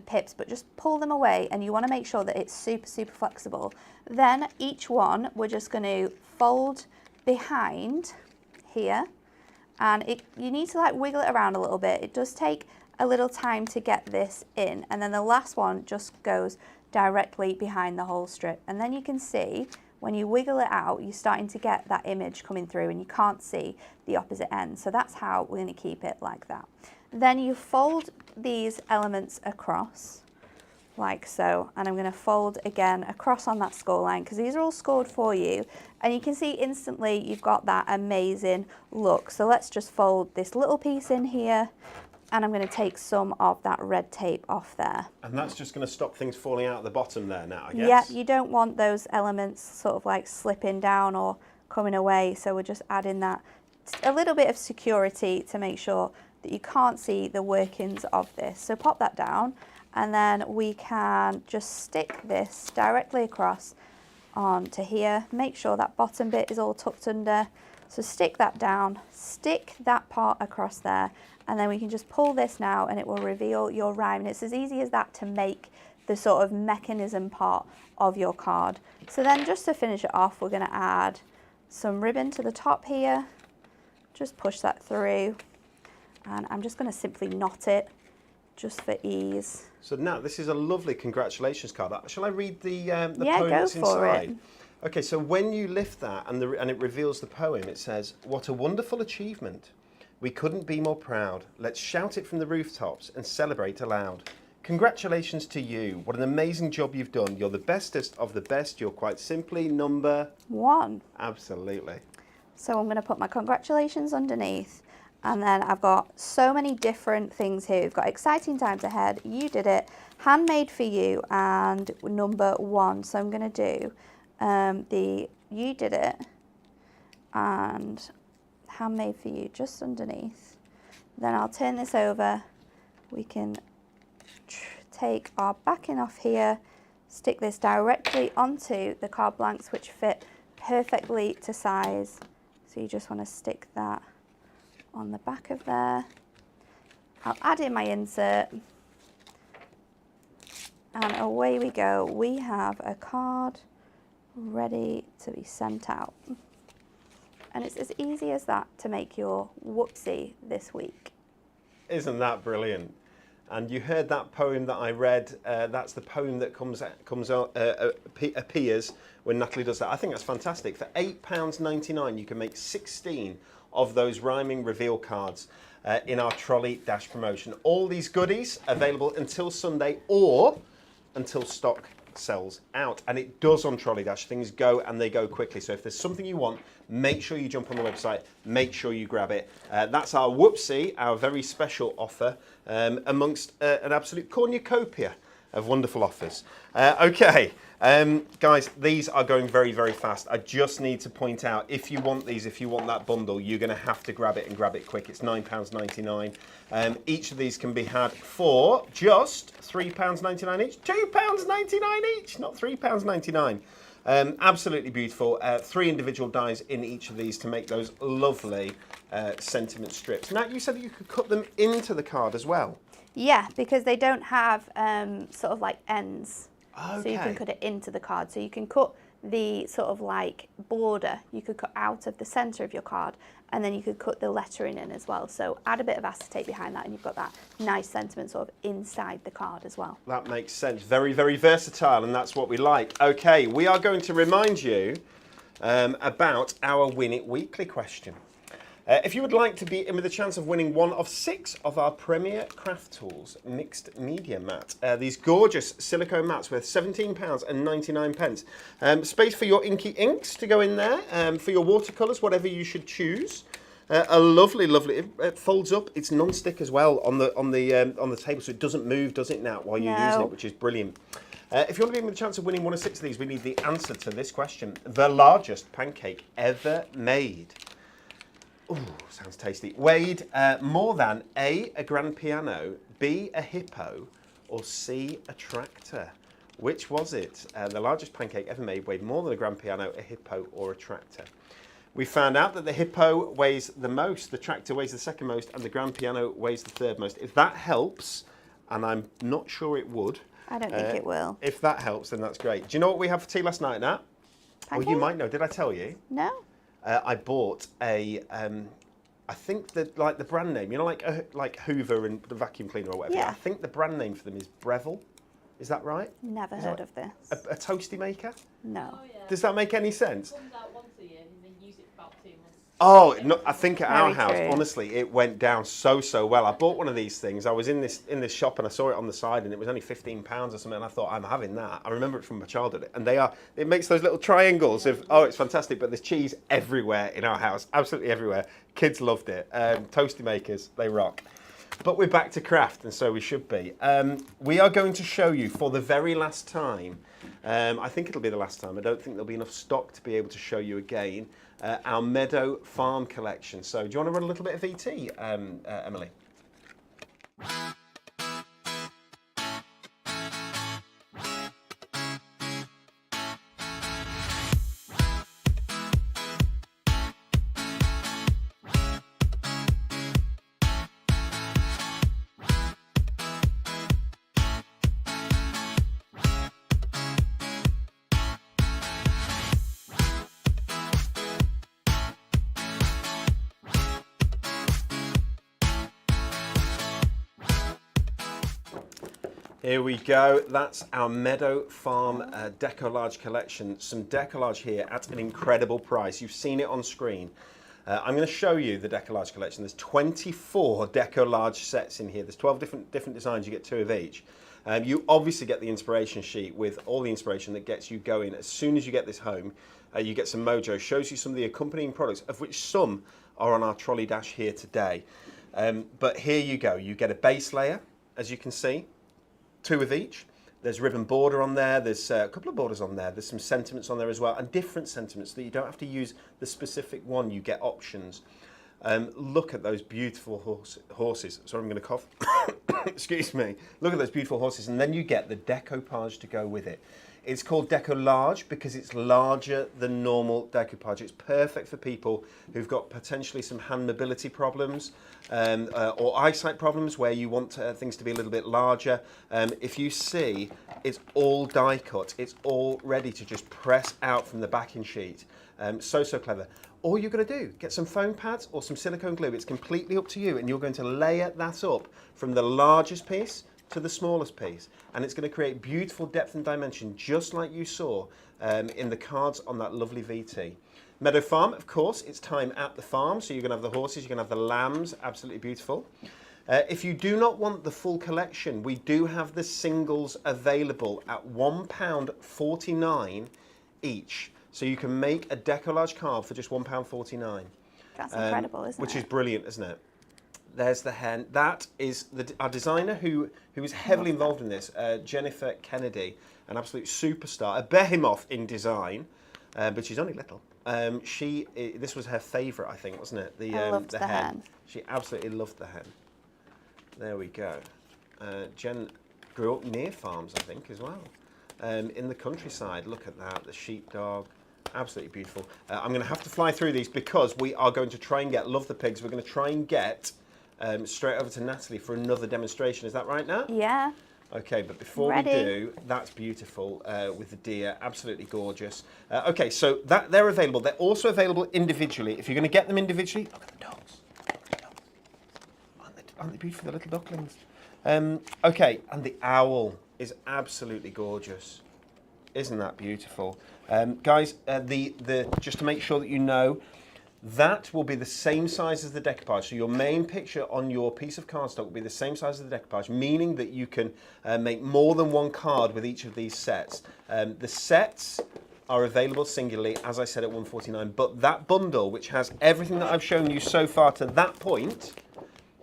pips, but just pull them away, and you want to make sure that it's super, super flexible. Then each one we're just going to fold behind here, and you need to like wiggle it around a little bit. It does take a little time to get this in, and then the last one just goes directly behind the whole strip. And then you can see when you wiggle it out, you're starting to get that image coming through, and you can't see the opposite end. So that's how we're going to keep it like that. Then you fold these elements across like so, and I'm going to fold again across on that score line, because these are all scored for you, and you can see instantly you've got that amazing look. So let's just fold this little piece in here, and I'm going to take some of that red tape off there. And that's just going to stop things falling out at the bottom there now, I guess? Yeah, you don't want those elements sort of like slipping down or coming away, so we're just adding that, a little bit of security to make sure that you can't see the workings of this. So pop that down, and then we can just stick this directly across onto here. Make sure that bottom bit is all tucked under. So stick that down, stick that part across there, and then we can just pull this now, and it will reveal your rhyme. And it's as easy as that to make the sort of mechanism part of your card. So then just to finish it off, we're going to add some ribbon to the top here. Just push that through, and I'm just going to simply knot it just for ease. So now this is a lovely congratulations card. Shall I read the poem go that's for inside? it. Okay, so when you lift that and it reveals the poem, it says, "What a wonderful achievement. We couldn't be more proud. Let's shout it from the rooftops and celebrate aloud. Congratulations to you. What an amazing job you've done. You're the bestest of the best. You're quite simply number 1. Absolutely. So I'm going to put my congratulations underneath, and then I've got so many different things here. We've got exciting times ahead, you did it, handmade for you, and number 1. So I'm going to do the you did it and handmade for you just underneath. Then I'll turn this over. We can take our backing off here, stick this directly onto the card blanks, which fit perfectly to size. So you just want to stick that on the back of there. I'll add in my insert, and away we go. We have a card ready to be sent out. And it's as easy as that to make your whoopsie this week. Isn't that brilliant? And you heard that poem that I read. That's the poem that appears when Natalie does that. I think that's fantastic. For £8.99, you can make 16 of those rhyming reveal cards in our Trolley Dash promotion. All these goodies available until Sunday or until stock sells out, and it does on Trolley Dash. Things go, and they go quickly. So if there's something you want, make sure you jump on the website, make sure you grab it. That's our whoopsie, our very special offer amongst an absolute cornucopia of wonderful offers. Okay, guys, these are going very, very fast. I just need to point out, if you want these, if you want that bundle, you're going to have to grab it, and grab it quick. It's £9.99. Each of these can be had for just £3.99 each. £2.99 each, not £3.99. Absolutely beautiful. 3 individual dies in each of these to make those lovely sentiment strips. Now, you said that you could cut them into the card as well. Yeah, because they don't have sort of like ends. Okay. So you can cut it into the card. So you can cut the sort of like border, you could cut out of the centre of your card, and then you could cut the lettering in as well. So add a bit of acetate behind that, and you've got that nice sentiment sort of inside the card as well. That makes sense. Very, very versatile, and that's what we like. Okay, we are going to remind you about our Win It Weekly question. If you would like to be in with a chance of winning one of 6 of our Premier Craft Tools mixed media mat, these gorgeous silicone mats worth £17.99. Space for your inky inks to go in there, for your watercolours, whatever you should choose. A lovely, lovely. It folds up. It's non-stick as well on the table, so it doesn't move, does it now, while you're using it, which is brilliant. If you want to be in with a chance of winning one of 6 of these, we need the answer to this question. The largest pancake ever made. Ooh, sounds tasty. Weighed more than A, a grand piano, B, a hippo, or C, a tractor. Which was it? The largest pancake ever made weighed more than a grand piano, a hippo, or a tractor. We found out that the hippo weighs the most, the tractor weighs the second most, and the grand piano weighs the third most. If that helps, and I'm not sure it would. I don't think it will. If that helps, then that's great. Do you know what we had for tea last night, Nat? Pancake? Oh, you might know. Did I tell you? No. I bought a, I think that like the brand name, you know, like Hoover and the vacuum cleaner or whatever. Yeah. I think the brand name for them is Breville. Is that right? Never heard of this. A toasty maker? No. Oh, yeah. Does that make any sense? It comes out once a year and then use it for about 2 months. Oh, no, I think at our Very house, true. honestly, it went down so well. I bought one of these things. I was in this shop and I saw it on the side and it was only £15 or something. And I thought, I'm having that. I remember it from my childhood. And it makes those little triangles of, oh, it's fantastic. But there's cheese everywhere in our house, absolutely everywhere. Kids loved it. Toasty makers, they rock. But we're back to craft, and so we should be. We are going to show you for the very last time, I think it'll be the last time, I don't think there'll be enough stock to be able to show you again, our Meadow farm collection. So do you want to run a little bit of VT, Emily? Here we go. That's our Meadow Farm Decollage collection. Some decollage here at an incredible price. You've seen it on screen. I'm going to show you the decollage collection. There's 24 decollage sets in here. There's 12 different designs. You get 2 of each. You obviously get the inspiration sheet with all the inspiration that gets you going. As soon as you get this home, you get some mojo. Shows you some of the accompanying products, of which some are on our Trolley Dash here today. But here you go. You get a base layer, as you can see. 2 of each. There's ribbon border on there, there's a couple of borders on there, there's some sentiments on there as well, and different sentiments so that you don't have to use the specific one, you get options. Look at those beautiful horses. Sorry, I'm going to cough. Excuse me. Look at those beautiful horses, and then you get the decoupage to go with it. It's called decollage because it's larger than normal decoupage. It's perfect for people who've got potentially some hand mobility problems or eyesight problems where you want things to be a little bit larger. If you see, it's all die cut. It's all ready to just press out from the backing sheet. So clever. All you're going to do, get some foam pads or some silicone glue. It's completely up to you, and you're going to layer that up from the largest piece to the smallest piece, and it's going to create beautiful depth and dimension just like you saw in the cards on that lovely VT. Meadow Farm, of course, it's time at the farm, so you're going to have the horses, you're going to have the lambs, absolutely beautiful. If you do not want the full collection, we do have the singles available at £1.49 each, so you can make a decollage card for just £1.49. That's incredible, isn't it? Which is brilliant, isn't it? There's the hen. That is our designer who is heavily involved in this, Jennifer Kennedy, an absolute superstar, a behemoth in design, but she's only little. This was her favourite, I think, wasn't it? I loved the hen. She absolutely loved the hen. There we go. Jen grew up near farms, I think, as well, in the countryside. Look at that, the sheepdog. Absolutely beautiful. I'm going to have to fly through these because we are going to try and love the pigs. We're going to try and get straight over to Natalie for another demonstration. Is that right, Nat? Yeah. Okay, but before we do, that's beautiful with the deer, absolutely gorgeous. Okay, so they're available. They're also available individually. If you're going to get them individually, look at the dogs. Aren't they beautiful, the little ducklings? Okay, and the owl is absolutely gorgeous. Isn't that beautiful? Guys, just to make sure that you know, that will be the same size as the decoupage. So your main picture on your piece of cardstock will be the same size as the decoupage, meaning that you can make more than one card with each of these sets. The sets are available singularly, as I said, at £1.49, but that bundle, which has everything that I've shown you so far to that point,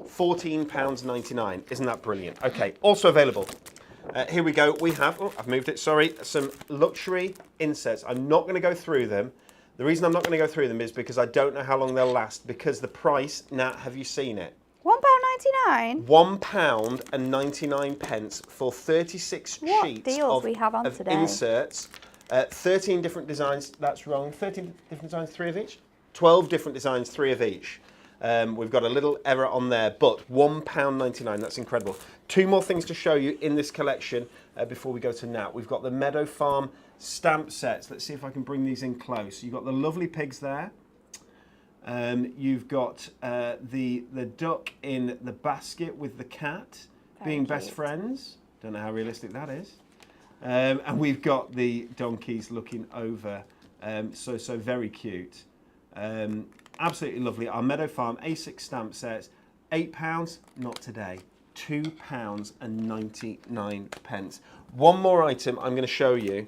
£14.99. Isn't that brilliant? Okay, also available. Here we go. We have, I've moved it, sorry, some luxury inserts. I'm not going to go through them. The reason I'm not going to go through them is because I don't know how long they'll last, because the price, Nat, have you seen it? £1.99. £1.99 for 36 What sheets deals we have on of today? inserts. 13 different designs, that's wrong, 13 different designs, 3 of each? 12 different designs, 3 of each. We've got a little error on there, but £1.99, that's incredible. 2 more things to show you in this collection before we go to Nat. We've got the Meadow Farm stamp sets. Let's see if I can bring these in close. You've got the lovely pigs there. You've got the duck in the basket with the cat being best friends. Don't know how realistic that is. And we've got the donkeys looking over. So very cute. Absolutely lovely. Our Meadow Farm A6 stamp sets, £8, not today. £2.99. One more item I'm going to show you.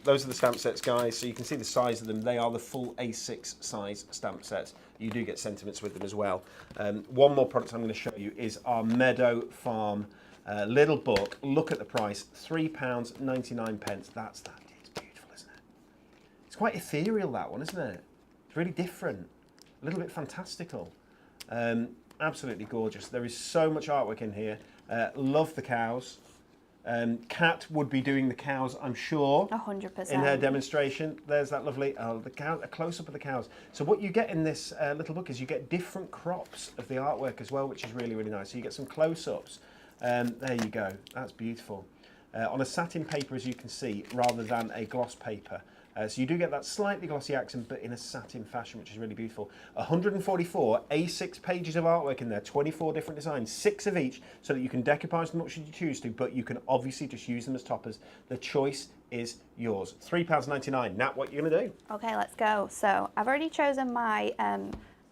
Those are the stamp sets, guys, so you can see the size of them. They are the full A6 size stamp sets. You do get sentiments with them as well. One more product I'm going to show you is our Meadow Farm little book. Look at the price, £3.99. That's that. It's beautiful, isn't it? It's quite ethereal, that one, isn't it? It's really different. A little bit fantastical. Absolutely gorgeous. There is so much artwork in here. Love the cows. Kat would be doing the cows, I'm sure. 100%. In her demonstration. There's that lovely, the cow, a close-up of the cows. So what you get in this little book is you get different crops of the artwork as well, which is really, really nice. So you get some close-ups. There you go. That's beautiful. On a satin paper, as you can see, rather than a gloss paper. So you do get that slightly glossy accent, but in a satin fashion, which is really beautiful. 144 A6 pages of artwork in there, 24 different designs, 6 of each, so that you can decoupage them much as you choose to, but you can obviously just use them as toppers. The choice is yours. £3.99. Nat, what are you going to do? Okay, let's go. So I've already chosen my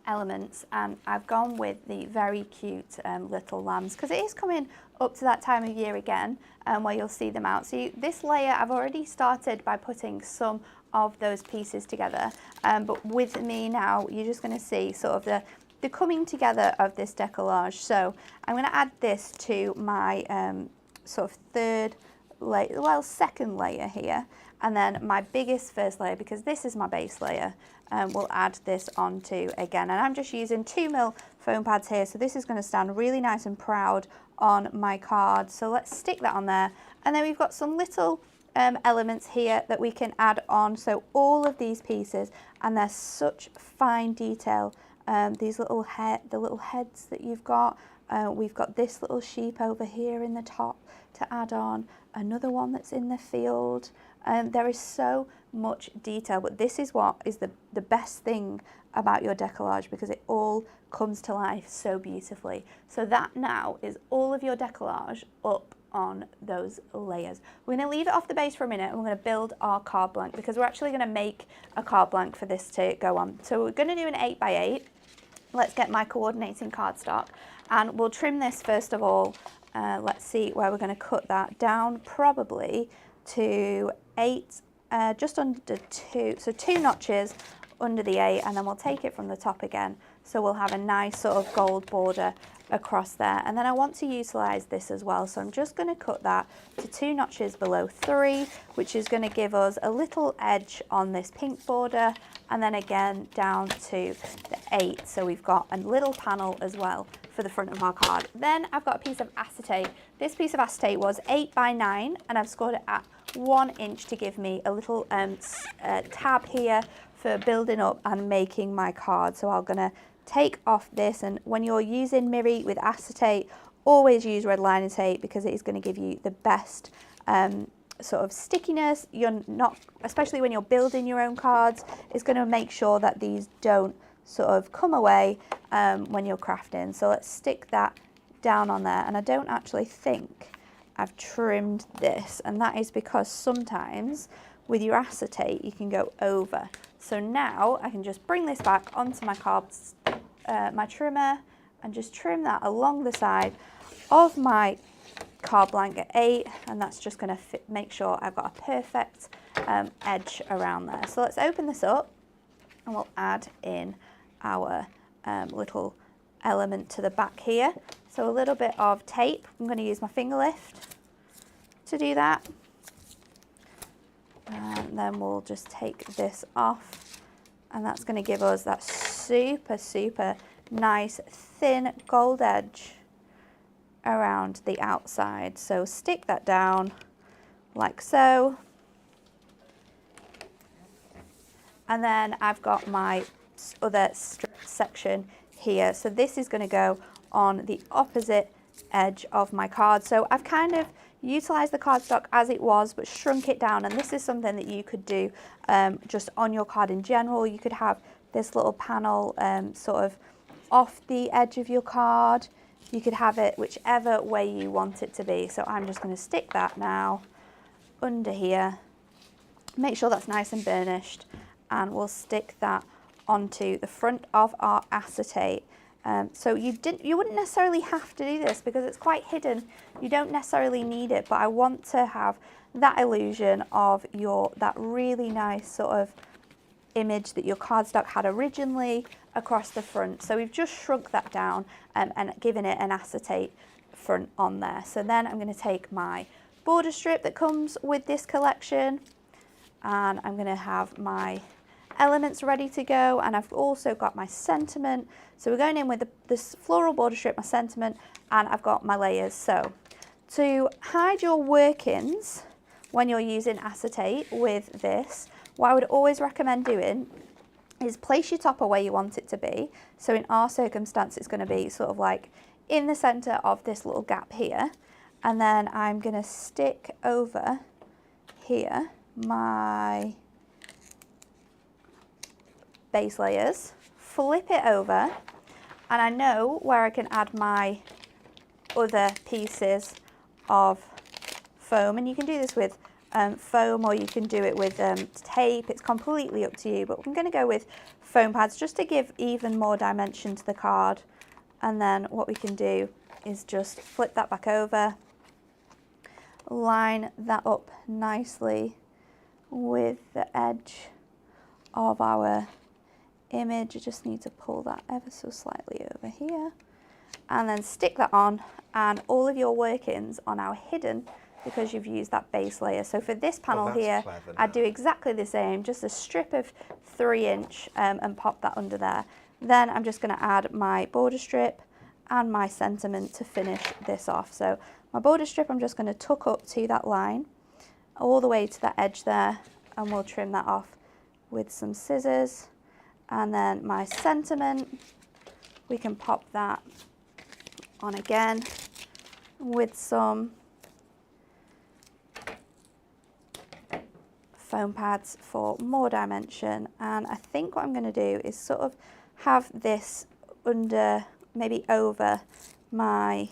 elements, and I've gone with the very cute little lambs, because it is coming up to that time of year again where you'll see them out. So this layer, I've already started by putting some of those pieces together, but with me now, you're just going to see sort of the coming together of this decollage. So I'm going to add this to my sort of second layer here, and then my biggest first layer, because this is my base layer, we'll add this onto again. And I'm just using 2mm foam pads here, so this is going to stand really nice and proud on my card. So let's stick that on there, and then we've got some little elements here that we can add on. So all of these pieces, and they're such fine detail. These little the little heads that you've got. We've got this little sheep over here in the top to add on. Another one that's in the field. There is so much detail, but this is what is the best thing about your decollage, because it all comes to life so beautifully. So that now is all of your decollage up on those layers. We're going to leave it off the base for a minute, and we're going to build our card blank, because we're actually going to make a card blank for this to go on. So we're going to do an 8x8. Let's get my coordinating cardstock, and we'll trim this first of all. Let's see where we're going to cut that down, probably to 8, just under 2, so 2 notches under the 8, and then we'll take it from the top again, so we'll have a nice sort of gold border across there. And then I want to utilize this as well, so I'm just going to cut that to 2 notches below 3, which is going to give us a little edge on this pink border, and then again down to the 8, so we've got a little panel as well for the front of our card. Then I've got a piece of acetate. This piece of acetate was 8x9, and I've scored it at 1 inch to give me a little tab here for building up and making my card. So I'm gonna take off this, and when you're using Miri with acetate, always use red lining tape, because it is going to give you the best sort of stickiness. You're not, especially when you're building your own cards, it's going to make sure that these don't sort of come away when you're crafting. So let's stick that down on there, and I don't actually think I've trimmed this, and that is because sometimes with your acetate you can go over. So now I can just bring this back onto my cards, my trimmer, and just trim that along the side of my card blank at 8, and that's just going to make sure I've got a perfect edge around there. So let's open this up, and we'll add in our little element to the back here. So a little bit of tape. I'm going to use my finger lift, to do that. And then we'll just take this off, and that's going to give us that super, super nice thin gold edge around the outside. So stick that down like so. And then I've got my other strip section here. So this is going to go on the opposite edge of my card. So I've kind of utilised the cardstock as it was, but shrunk it down. And this is something that you could do just on your card in general. You could have this little panel sort of off the edge of your card. You could have it whichever way you want it to be. So I'm just going to stick that now under here. Make sure that's nice and burnished. And we'll stick that onto the front of our acetate. So you wouldn't necessarily have to do this because it's quite hidden. You don't necessarily need it, but I want to have that illusion of that really nice sort of image that your cardstock had originally across the front. So we've just shrunk that down and given it an acetate front on there. So then I'm going to take my border strip that comes with this collection, and I'm going to have my elements ready to go, and I've also got my sentiment. So we're going in with this floral border strip, my sentiment, and I've got my layers. So to hide your workings when you're using acetate with this, what I would always recommend doing is place your topper where you want it to be. So in our circumstance, it's going to be sort of like in the center of this little gap here, and then I'm going to stick over here my base layers, flip it over, and I know where I can add my other pieces of foam, and you can do this with foam, or you can do it with tape. It's completely up to you, but I'm going to go with foam pads just to give even more dimension to the card. And then what we can do is just flip that back over, line that up nicely with the edge of our image. You just need to pull that ever so slightly over here, and then stick that on, and all of your workings are now hidden because you've used that base layer. So for this panel here, I'd do exactly the same, just a strip of 3-inch and pop that under there. Then I'm just going to add my border strip and my sentiment to finish this off. So my border strip, I'm just going to tuck up to that line all the way to that edge there, and we'll trim that off with some scissors. And then my sentiment, we can pop that on again with some foam pads for more dimension. And I think what I'm going to do is sort of have this under, maybe over my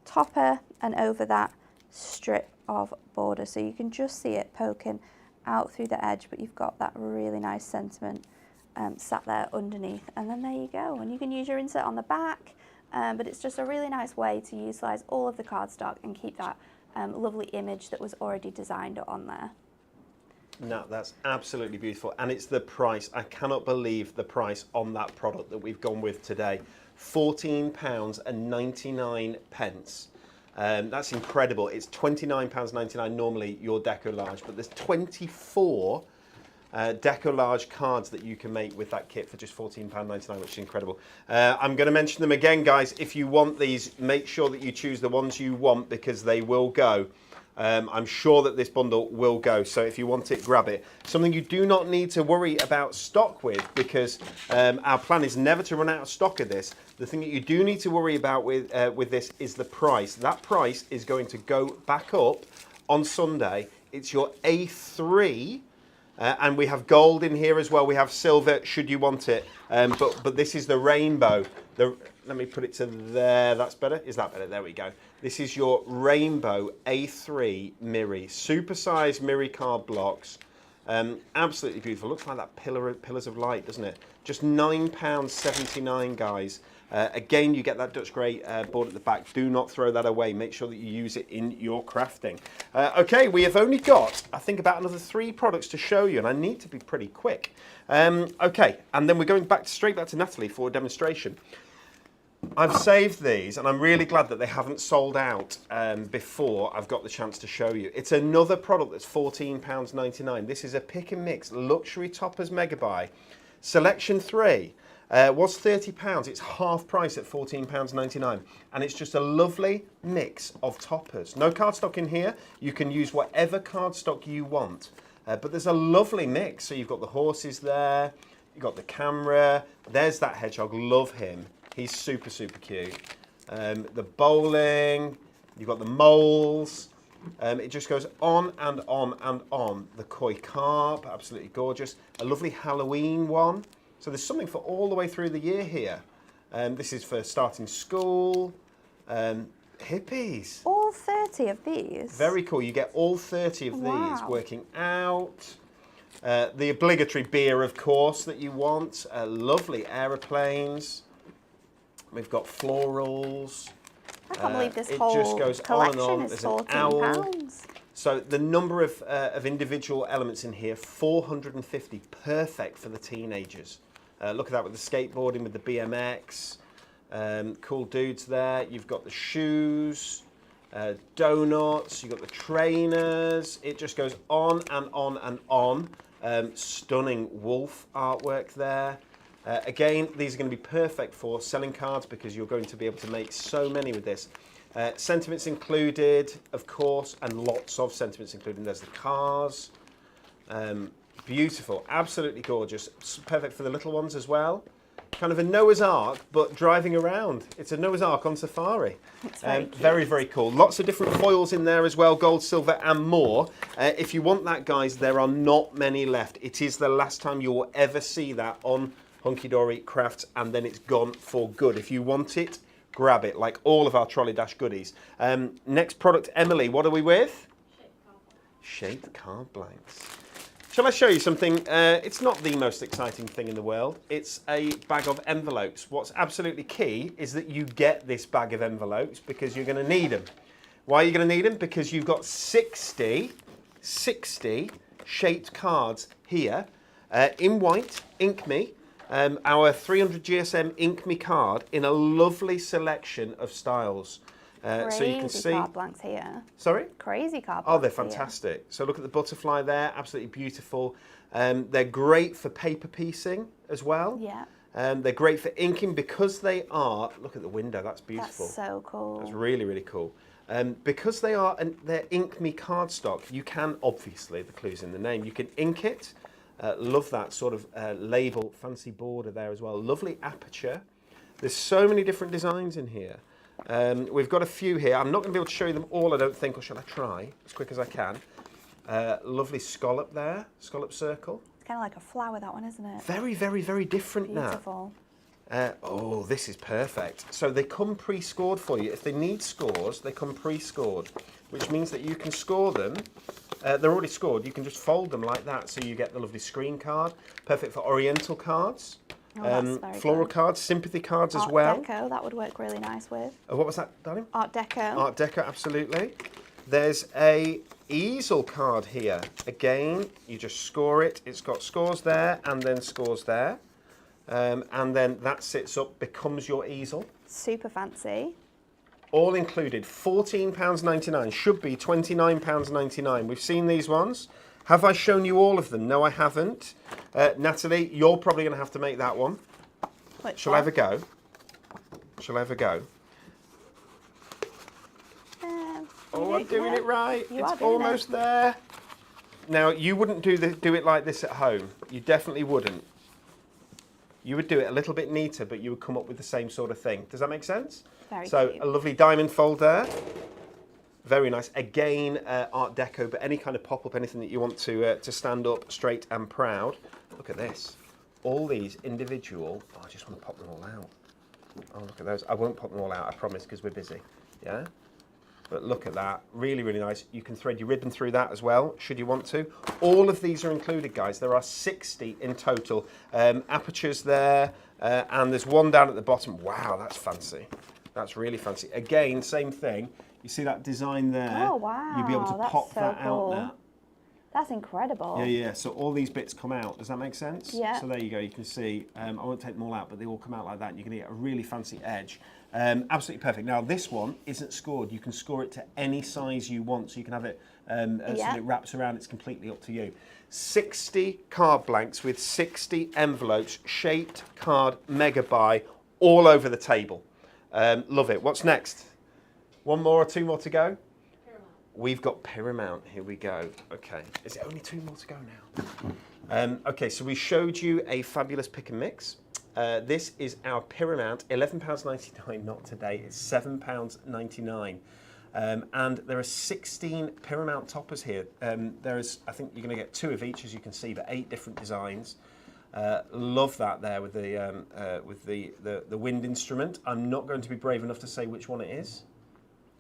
topper and over that strip of border, so you can just see it poking out through the edge, but you've got that really nice sentiment sat there underneath. And then there you go, and you can use your insert on the back, but it's just a really nice way to utilise all of the cardstock and keep that lovely image that was already designed on there. No, that's absolutely beautiful, and it's the price. I cannot believe the price on that product that we've gone with today. £14.99. That's incredible. It's £29.99 normally your Deco Large, but there's 24 Deco Large cards that you can make with that kit for just £14.99, which is incredible. I'm going to mention them again, guys. If you want these, make sure that you choose the ones you want, because they will go. I'm sure that this bundle will go, so if you want it, grab it. Something you do not need to worry about stock with, because our plan is never to run out of stock of this. The thing that you do need to worry about with this is the price. That price is going to go back up on Sunday. It's your A3, and we have gold in here as well. We have silver, should you want it. But this is the rainbow. Let me put it to there. That's better. Is that better? There we go. This is your rainbow A3 Miri, super-sized Miri card blocks. Absolutely beautiful. Looks like that pillars of light, doesn't it? Just £9.79, guys. Again, you get that Dutch grey board at the back. Do not throw that away. Make sure that you use it in your crafting. Okay, we have only got, I think, about another 3 products to show you, and I need to be pretty quick. Okay, and then we're going straight back to Natalie for a demonstration. I've saved these, and I'm really glad that they haven't sold out before I've got the chance to show you. It's another product that's £14.99. This is a pick and mix luxury toppers megabuy. Selection 3 was £30. It's half price at £14.99. And it's just a lovely mix of toppers. No cardstock in here. You can use whatever cardstock you want. But there's a lovely mix. So you've got the horses there. You've got the camera. There's that hedgehog. Love him. He's super, super cute. The bowling, you've got the moles. It just goes on and on and on. The koi carp, absolutely gorgeous. A lovely Halloween one. So there's something for all the way through the year here. This is for starting school. Hippies. All 30 of these? Very cool. You get all 30 of these. Working out. The obligatory beer, of course, that you want. Lovely aeroplanes. We've got florals. I can't believe this it whole just goes collection on and on. is There's an owl. £14. So the number of individual elements in here, 450, perfect for the teenagers. Look at that with the skateboarding, with the BMX. Cool dudes there. You've got the shoes, donuts, you've got the trainers. It just goes on and on and on. Stunning wolf artwork there. Again, these are going to be perfect for selling cards because you're going to be able to make so many with this. Sentiments included, of course, and lots of sentiments included. There's the cars. Beautiful, absolutely gorgeous. Perfect for the little ones as well. Kind of a Noah's Ark, but driving around. It's a Noah's Ark on safari. It's very cute. Very, very cool. Lots of different foils in there as well, gold, silver, and more. If you want that, guys, there are not many left. It is the last time you will ever see that on Hunky Dory Crafts, and then it's gone for good. If you want it, grab it, like all of our Trolley Dash goodies. Next product, Emily, what are we with? Shaped card blanks. Shall I show you something? It's not the most exciting thing in the world. It's a bag of envelopes. What's absolutely key is that you get this bag of envelopes because you're going to need them. Why are you going to need them? Because you've got 60 shaped cards here in white, Ink Me. Our 300 GSM Ink Me card in a lovely selection of styles. So you can see card blanks here. Sorry? Crazy card blanks. Oh, they're fantastic. Here. So look at the butterfly there, absolutely beautiful. They're great for paper piecing as well. Yeah. They're great for inking because they are. Look at the window. That's beautiful. That's so cool. That's really, really cool. Because they're Ink Me cardstock. You can obviously, the clue's in the name. You can ink it. Love that sort of label, fancy border there as well. Lovely aperture. There's so many different designs in here. We've got a few here. I'm not going to be able to show you them all, I don't think, or shall I try as quick as I can? Lovely scallop there, scallop circle. It's kind of like a flower, that one, isn't it? Very, very, very different Beautiful. now. Oh, this is perfect. So they come pre-scored for you. If they need scores, they come pre-scored, which means that you can score them. They're already scored. You can just fold them like that, so you get the lovely screen card. Perfect for oriental cards. Floral cards, sympathy cards as well. Art Deco, that would work really nice with. What was that, darling? Art Deco. Art Deco, absolutely. There's a easel card here. Again, you just score it. It's got scores there and then scores there. And then that sits up, becomes your easel. Super fancy. All included, £14.99. Should be £29.99. We've seen these ones. Have I shown you all of them? No, I haven't. Natalie, you're probably going to have to make that one. Shall I have a go? Shall I have a go? Oh, I'm doing it right. It's almost there. Now, you wouldn't do it like this at home. You definitely wouldn't. You would do it a little bit neater, but you would come up with the same sort of thing. Does that make sense? Very so cute. A lovely diamond fold there. Very nice. Again, Art Deco, but any kind of pop-up, anything that you want to stand up straight and proud. Look at this. All these individual. Oh, I just want to pop them all out. Oh, look at those. I won't pop them all out, I promise, because we're busy. Yeah? But look at that. Really, really nice. You can thread your ribbon through that as well, should you want to. All of these are included, guys. There are 60 in total. Apertures there, and there's one down at the bottom. Wow, that's fancy. That's really fancy. Again, same thing. You see that design there? Oh, wow. You'll be able to That's pop so that cool. out now. That's incredible. Yeah. So all these bits come out. Does that make sense? Yeah. So there you go. You can see, I won't take them all out, but they all come out like that. And you're going to get a really fancy edge. Absolutely perfect. Now this one isn't scored. You can score it to any size you want. So you can have it so that it wraps around. It's completely up to you. 60 card blanks with 60 envelopes, shaped card mega buy all over the table. Love it. What's next? One more or two more to go? We've got Paramount. Here we go. Okay. Is it only two more to go now? Okay, so we showed you a fabulous pick and mix. This is our Paramount, £11.99, not today. It's £7.99. And there are 16 Paramount toppers here. There's, I think you're going to get 2 of each, as you can see, but 8 different designs. Love that there with the wind instrument. I'm not going to be brave enough to say which one it is.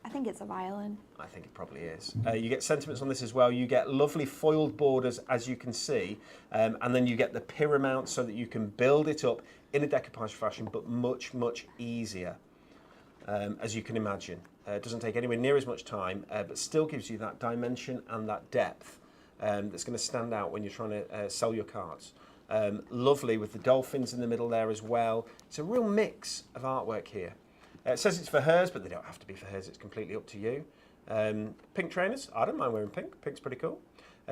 I think it's a violin. I think it probably is. You get sentiments on this as well. You get lovely foiled borders, as you can see, and then you get the Paramount so that you can build it up in a decoupage fashion, but much, much easier, as you can imagine. It doesn't take anywhere near as much time, but still gives you that dimension and that depth that's going to stand out when you're trying to sell your cards. Lovely with the dolphins in the middle there as well. It's a real mix of artwork here. It says it's for hers, but they don't have to be for hers. It's completely up to you. Pink trainers. I don't mind wearing pink. Pink's pretty cool.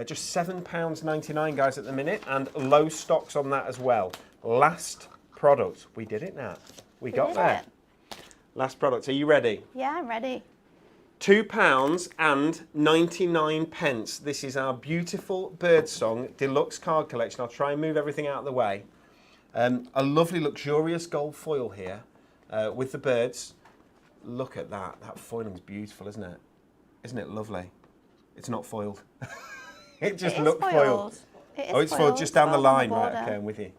Just £7.99, guys, at the minute, and low stocks on that as well. Last product. We did it now. We got there. Last product. Are you ready? Yeah, I'm ready. £2.99. This is our beautiful Birdsong Deluxe card collection. I'll try and move everything out of the way. A lovely, luxurious gold foil here. With the birds. Look at that. That foiling's beautiful, isn't it? Isn't it lovely? It's not foiled. It just looks foiled. Oh, it's foiled just down the line. Right, okay, I'm with you.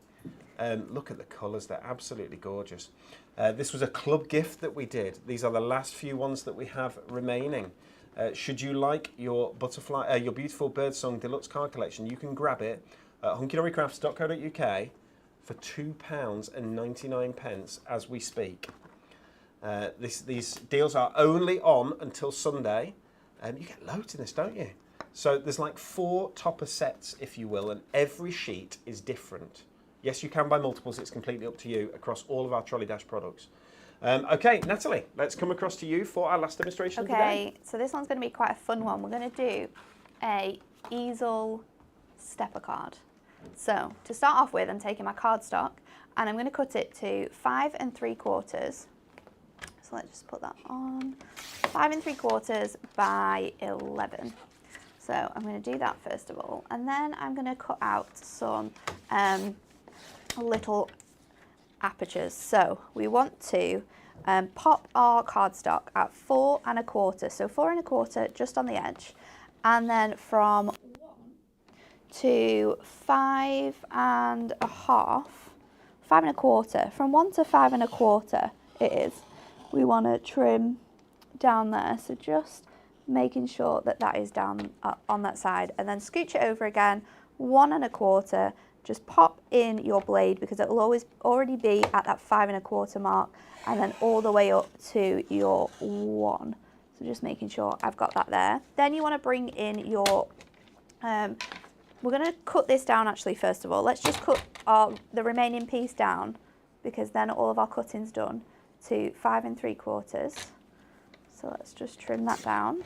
Look at the colours. They're absolutely gorgeous. This was a club gift that we did. These are the last few ones that we have remaining. Should you like your butterfly, your beautiful Birdsong Deluxe card collection, you can grab it at hunkydorycrafts.co.uk for £2.99 as we speak. These deals are only on until Sunday. You get loads in this, don't you? So there's like 4 topper sets, if you will, and every sheet is different. Yes, you can buy multiples. It's completely up to you across all of our Trolley Dash products. Okay, Natalie, let's come across to you for our last demonstration today. Okay, so this one's going to be quite a fun one. We're going to do a easel stepper card. So to start off with, I'm taking my cardstock and I'm going to cut it to 5 3/4. So let's just put that on. 5 3/4 by 11. So I'm going to do that first of all, and then I'm going to cut out some little apertures. So we want to pop our cardstock at 4 1/4. So 4 1/4 just on the edge, and then from 1 to 5 1/2, 5 1/4. From 1 to 5 1/4 it is. We want to trim down there, so just making sure that that is down on that side, and then scooch it over again, 1 1/4. Just pop in your blade because it will always already be at that 5 1/4 mark, and then all the way up to your 1. So just making sure I've got that there. Then you want to bring in your we're going to cut this down actually first of all. Let's just cut the remaining piece down, because then all of our cutting's done, to 5 3/4. So let's just trim that down.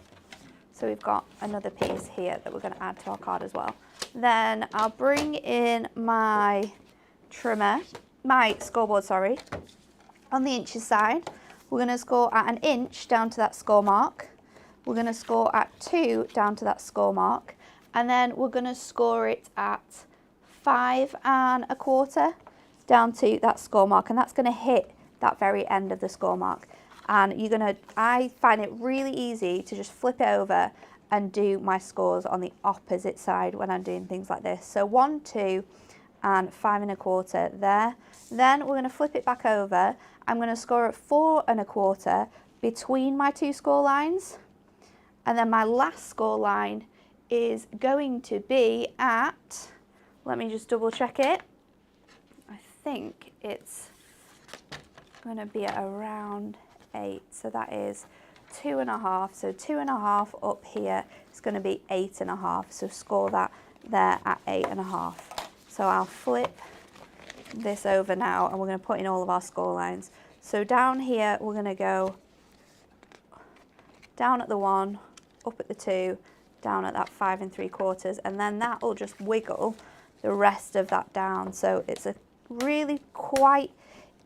So we've got another piece here that we're going to add to our card as well. Then I'll bring in my trimmer, my scoreboard, sorry, on the inches side. We're going to score at 1 inch down to that score mark. We're going to score at 2 down to that score mark. And then we're going to score it at 5 1/4 down to that score mark. And that's going to hit that very end of the score mark. And I find it really easy to just flip it over and do my scores on the opposite side when I'm doing things like this. So 1, 2, and 5 1/4 there. Then we're going to flip it back over. I'm going to score at 4 1/4 between my 2 score lines. And then my last score line is going to be at, let me just double check it. I think it's going to be at around 8. So that is 2.5. So 2.5 up here is going to be 8.5. So score that there at 8.5. So I'll flip this over now and we're going to put in all of our score lines. So down here we're going to go down at the 1, up at the 2, down at that 5 3/4, and then that will just wiggle the rest of that down. So it's a really quite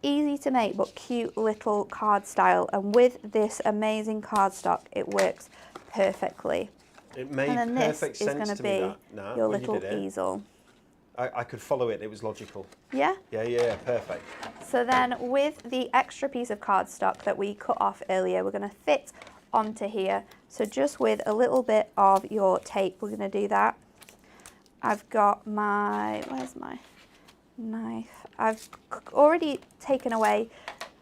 easy to make but cute little card style, and with this amazing cardstock it works perfectly. It made and then perfect this is sense going to to me, be that, your when you little did it. easel. I could follow it, it was logical. Yeah? Yeah, perfect. So then with the extra piece of cardstock that we cut off earlier, we're going to fit onto here. So just with a little bit of your tape, we're going to do that. I've got my, where's my knife? I've already taken away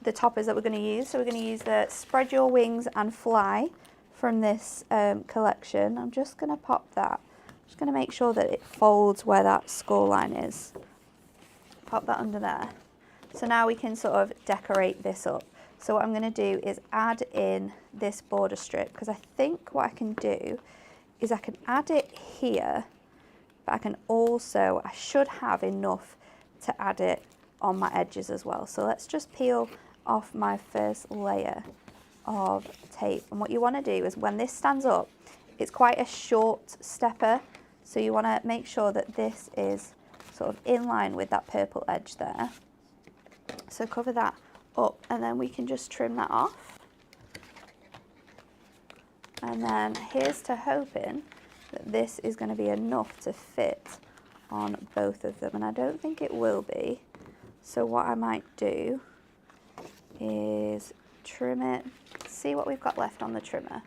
the toppers that we're going to use. So we're going to use the Spread Your Wings and Fly from this collection. I'm just going to pop that. Just going to make sure that it folds where that score line is. Pop that under there. So now we can sort of decorate this up. So what I'm going to do is add in this border strip, because I think what I can do is I can add it here, but I can also, I should have enough to add it on my edges as well. So let's just peel off my first layer of tape. And what you want to do is when this stands up, it's quite a short stepper. So you want to make sure that this is sort of in line with that purple edge there. So cover that up and then we can just trim that off. And then here's to hoping that this is going to be enough to fit on both of them, and I don't think it will be. So what I might do is trim it, see what we've got left on the trimmer,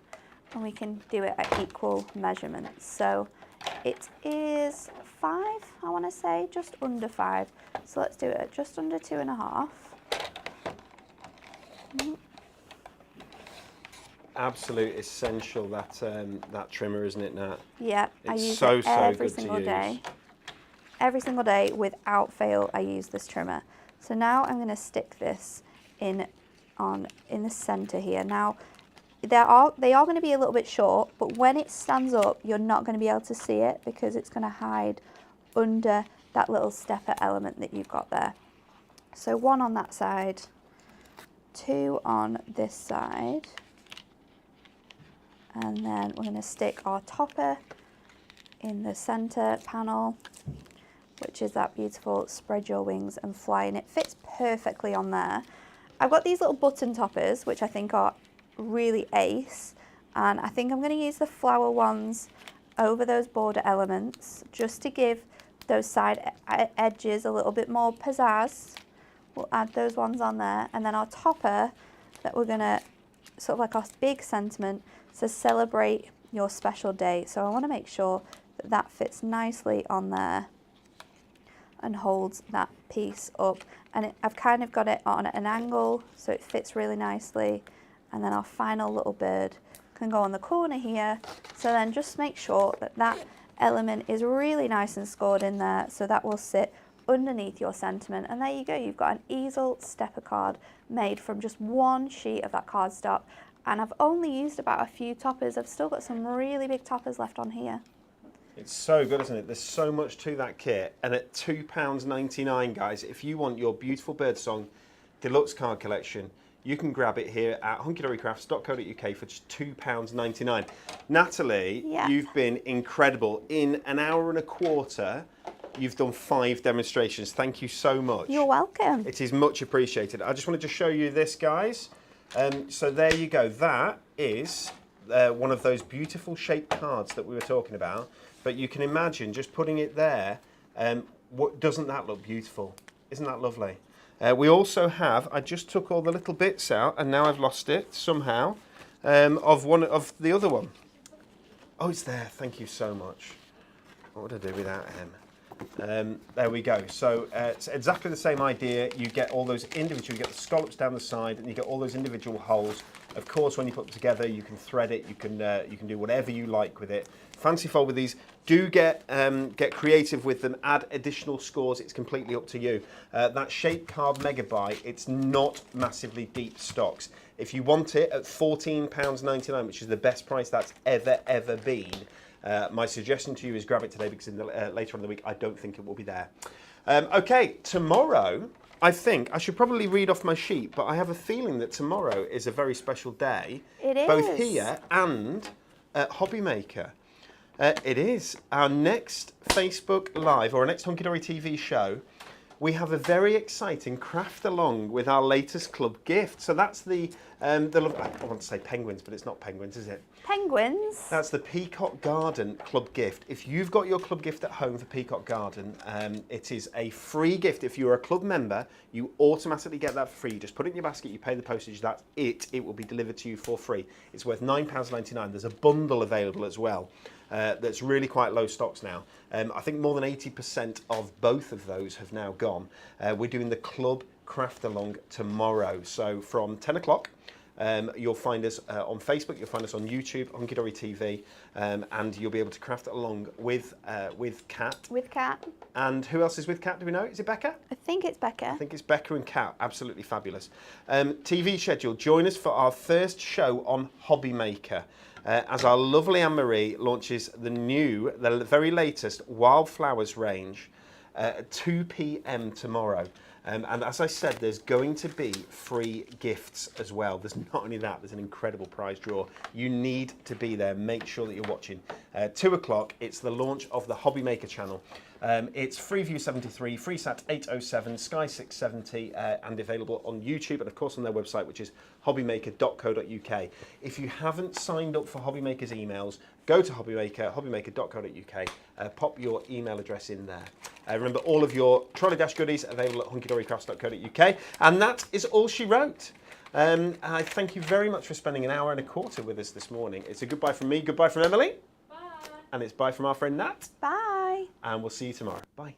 and we can do it at equal measurements. So it is 5, I want to say, just under 5. So let's do it at just under 2.5. Absolute essential, that that trimmer, isn't it, Nat? Yeah, I It's use so it every good to single use. day. Every single day, without fail, I use this trimmer. So now I'm going to stick this in the center here. Now, they are going to be a little bit short, but when it stands up, you're not going to be able to see it because it's going to hide under that little stepper element that you've got there. So 1 on that side, 2 on this side, and then we're going to stick our topper in the center panel, which is that beautiful Spread Your Wings and Fly, and it fits perfectly on there. I've got these little button toppers, which I think are really ace, and I think I'm going to use the flower ones over those border elements just to give those side edges a little bit more pizzazz. We'll add those ones on there, and then our topper that we're going to, sort of like our big sentiment, says celebrate your special day. So I want to make sure that that fits nicely on there and holds that piece up. And I've kind of got it on an angle so it fits really nicely. And then our final little bird can go on the corner here. So then just make sure that that element is really nice and scored in there, so that will sit underneath your sentiment. And there you go, you've got an easel stepper card made from just 1 sheet of that cardstock. And I've only used about a few toppers. I've still got some really big toppers left on here. It's so good, isn't it? There's so much to that kit. And at £2.99, guys, if you want your beautiful Birdsong deluxe card collection, you can grab it here at hunkydorycrafts.co.uk for just £2.99. Natalie, Yeah. You've been incredible. In an hour and a quarter, you've done 5 demonstrations. Thank you so much. You're welcome. It is much appreciated. I just wanted to show you this, guys. So there you go. That is one of those beautiful shaped cards that we were talking about. But you can imagine just putting it there. Doesn't that look beautiful? Isn't that lovely? We also have, I just took all the little bits out and now I've lost it somehow, of one of the other one. Oh, it's there. Thank you so much. What would I do without him? There we go. So it's exactly the same idea. You get all those individual, you get the scallops down the side and you get all those individual holes. Of course, when you put them together, you can thread it, you can do whatever you like with it. Fancy fold with these. Do get creative with them, add additional scores, it's completely up to you. That Shape Card Megabyte, it's not massively deep stocks. If you want it at £14.99, which is the best price that's ever been, my suggestion to you is grab it today, because later on in the week, I don't think it will be there. Okay, tomorrow, I think, I should probably read off my sheet, but I have a feeling that tomorrow is a very special day. It is. Both here and at Hobby Maker. It is. Our next Facebook Live, or our next Hunky Dory TV show, we have a very exciting craft along with our latest club gift. So that's I want to say penguins, but it's not penguins, is it? Penguins. That's the Peacock Garden club gift. If you've got your club gift at home for Peacock Garden, it is a free gift. If you're a club member, you automatically get that for free. You just put it in your basket, you pay the postage, that's it. It will be delivered to you for free. It's worth £9.99. There's a bundle available as well. That's really quite low stocks now. I think more than 80% of both of those have now gone. We're doing the club craft along tomorrow. So from 10 o'clock, you'll find us on Facebook, you'll find us on YouTube, Hunky Dory TV, and you'll be able to craft along with Kat. With Kat. And who else is with Kat? Do we know? Is it Becca? I think it's Becca. I think it's Becca and Kat. Absolutely fabulous. TV schedule. Join us for our first show on Hobby Maker. As our lovely Anne-Marie launches the very latest Wildflowers range at 2 p.m. tomorrow. And as I said, there's going to be free gifts as well. There's not only that, there's an incredible prize draw. You need to be there. Make sure that you're watching. 2 o'clock, it's the launch of the Hobby Maker channel. It's Freeview 73, FreeSat 807, Sky 670, and available on YouTube and of course on their website, which is hobbymaker.co.uk. If you haven't signed up for Hobby Maker's emails, go to hobbymaker.co.uk, pop your email address in there. Remember, all of your Trolley Dash goodies available at hunkydorycrafts.co.uk, and that is all she wrote. I thank you very much for spending an hour and a quarter with us this morning. It's a goodbye from me, goodbye from Emily. Bye. And it's bye from our friend Nat. Bye. And we'll see you tomorrow. Bye.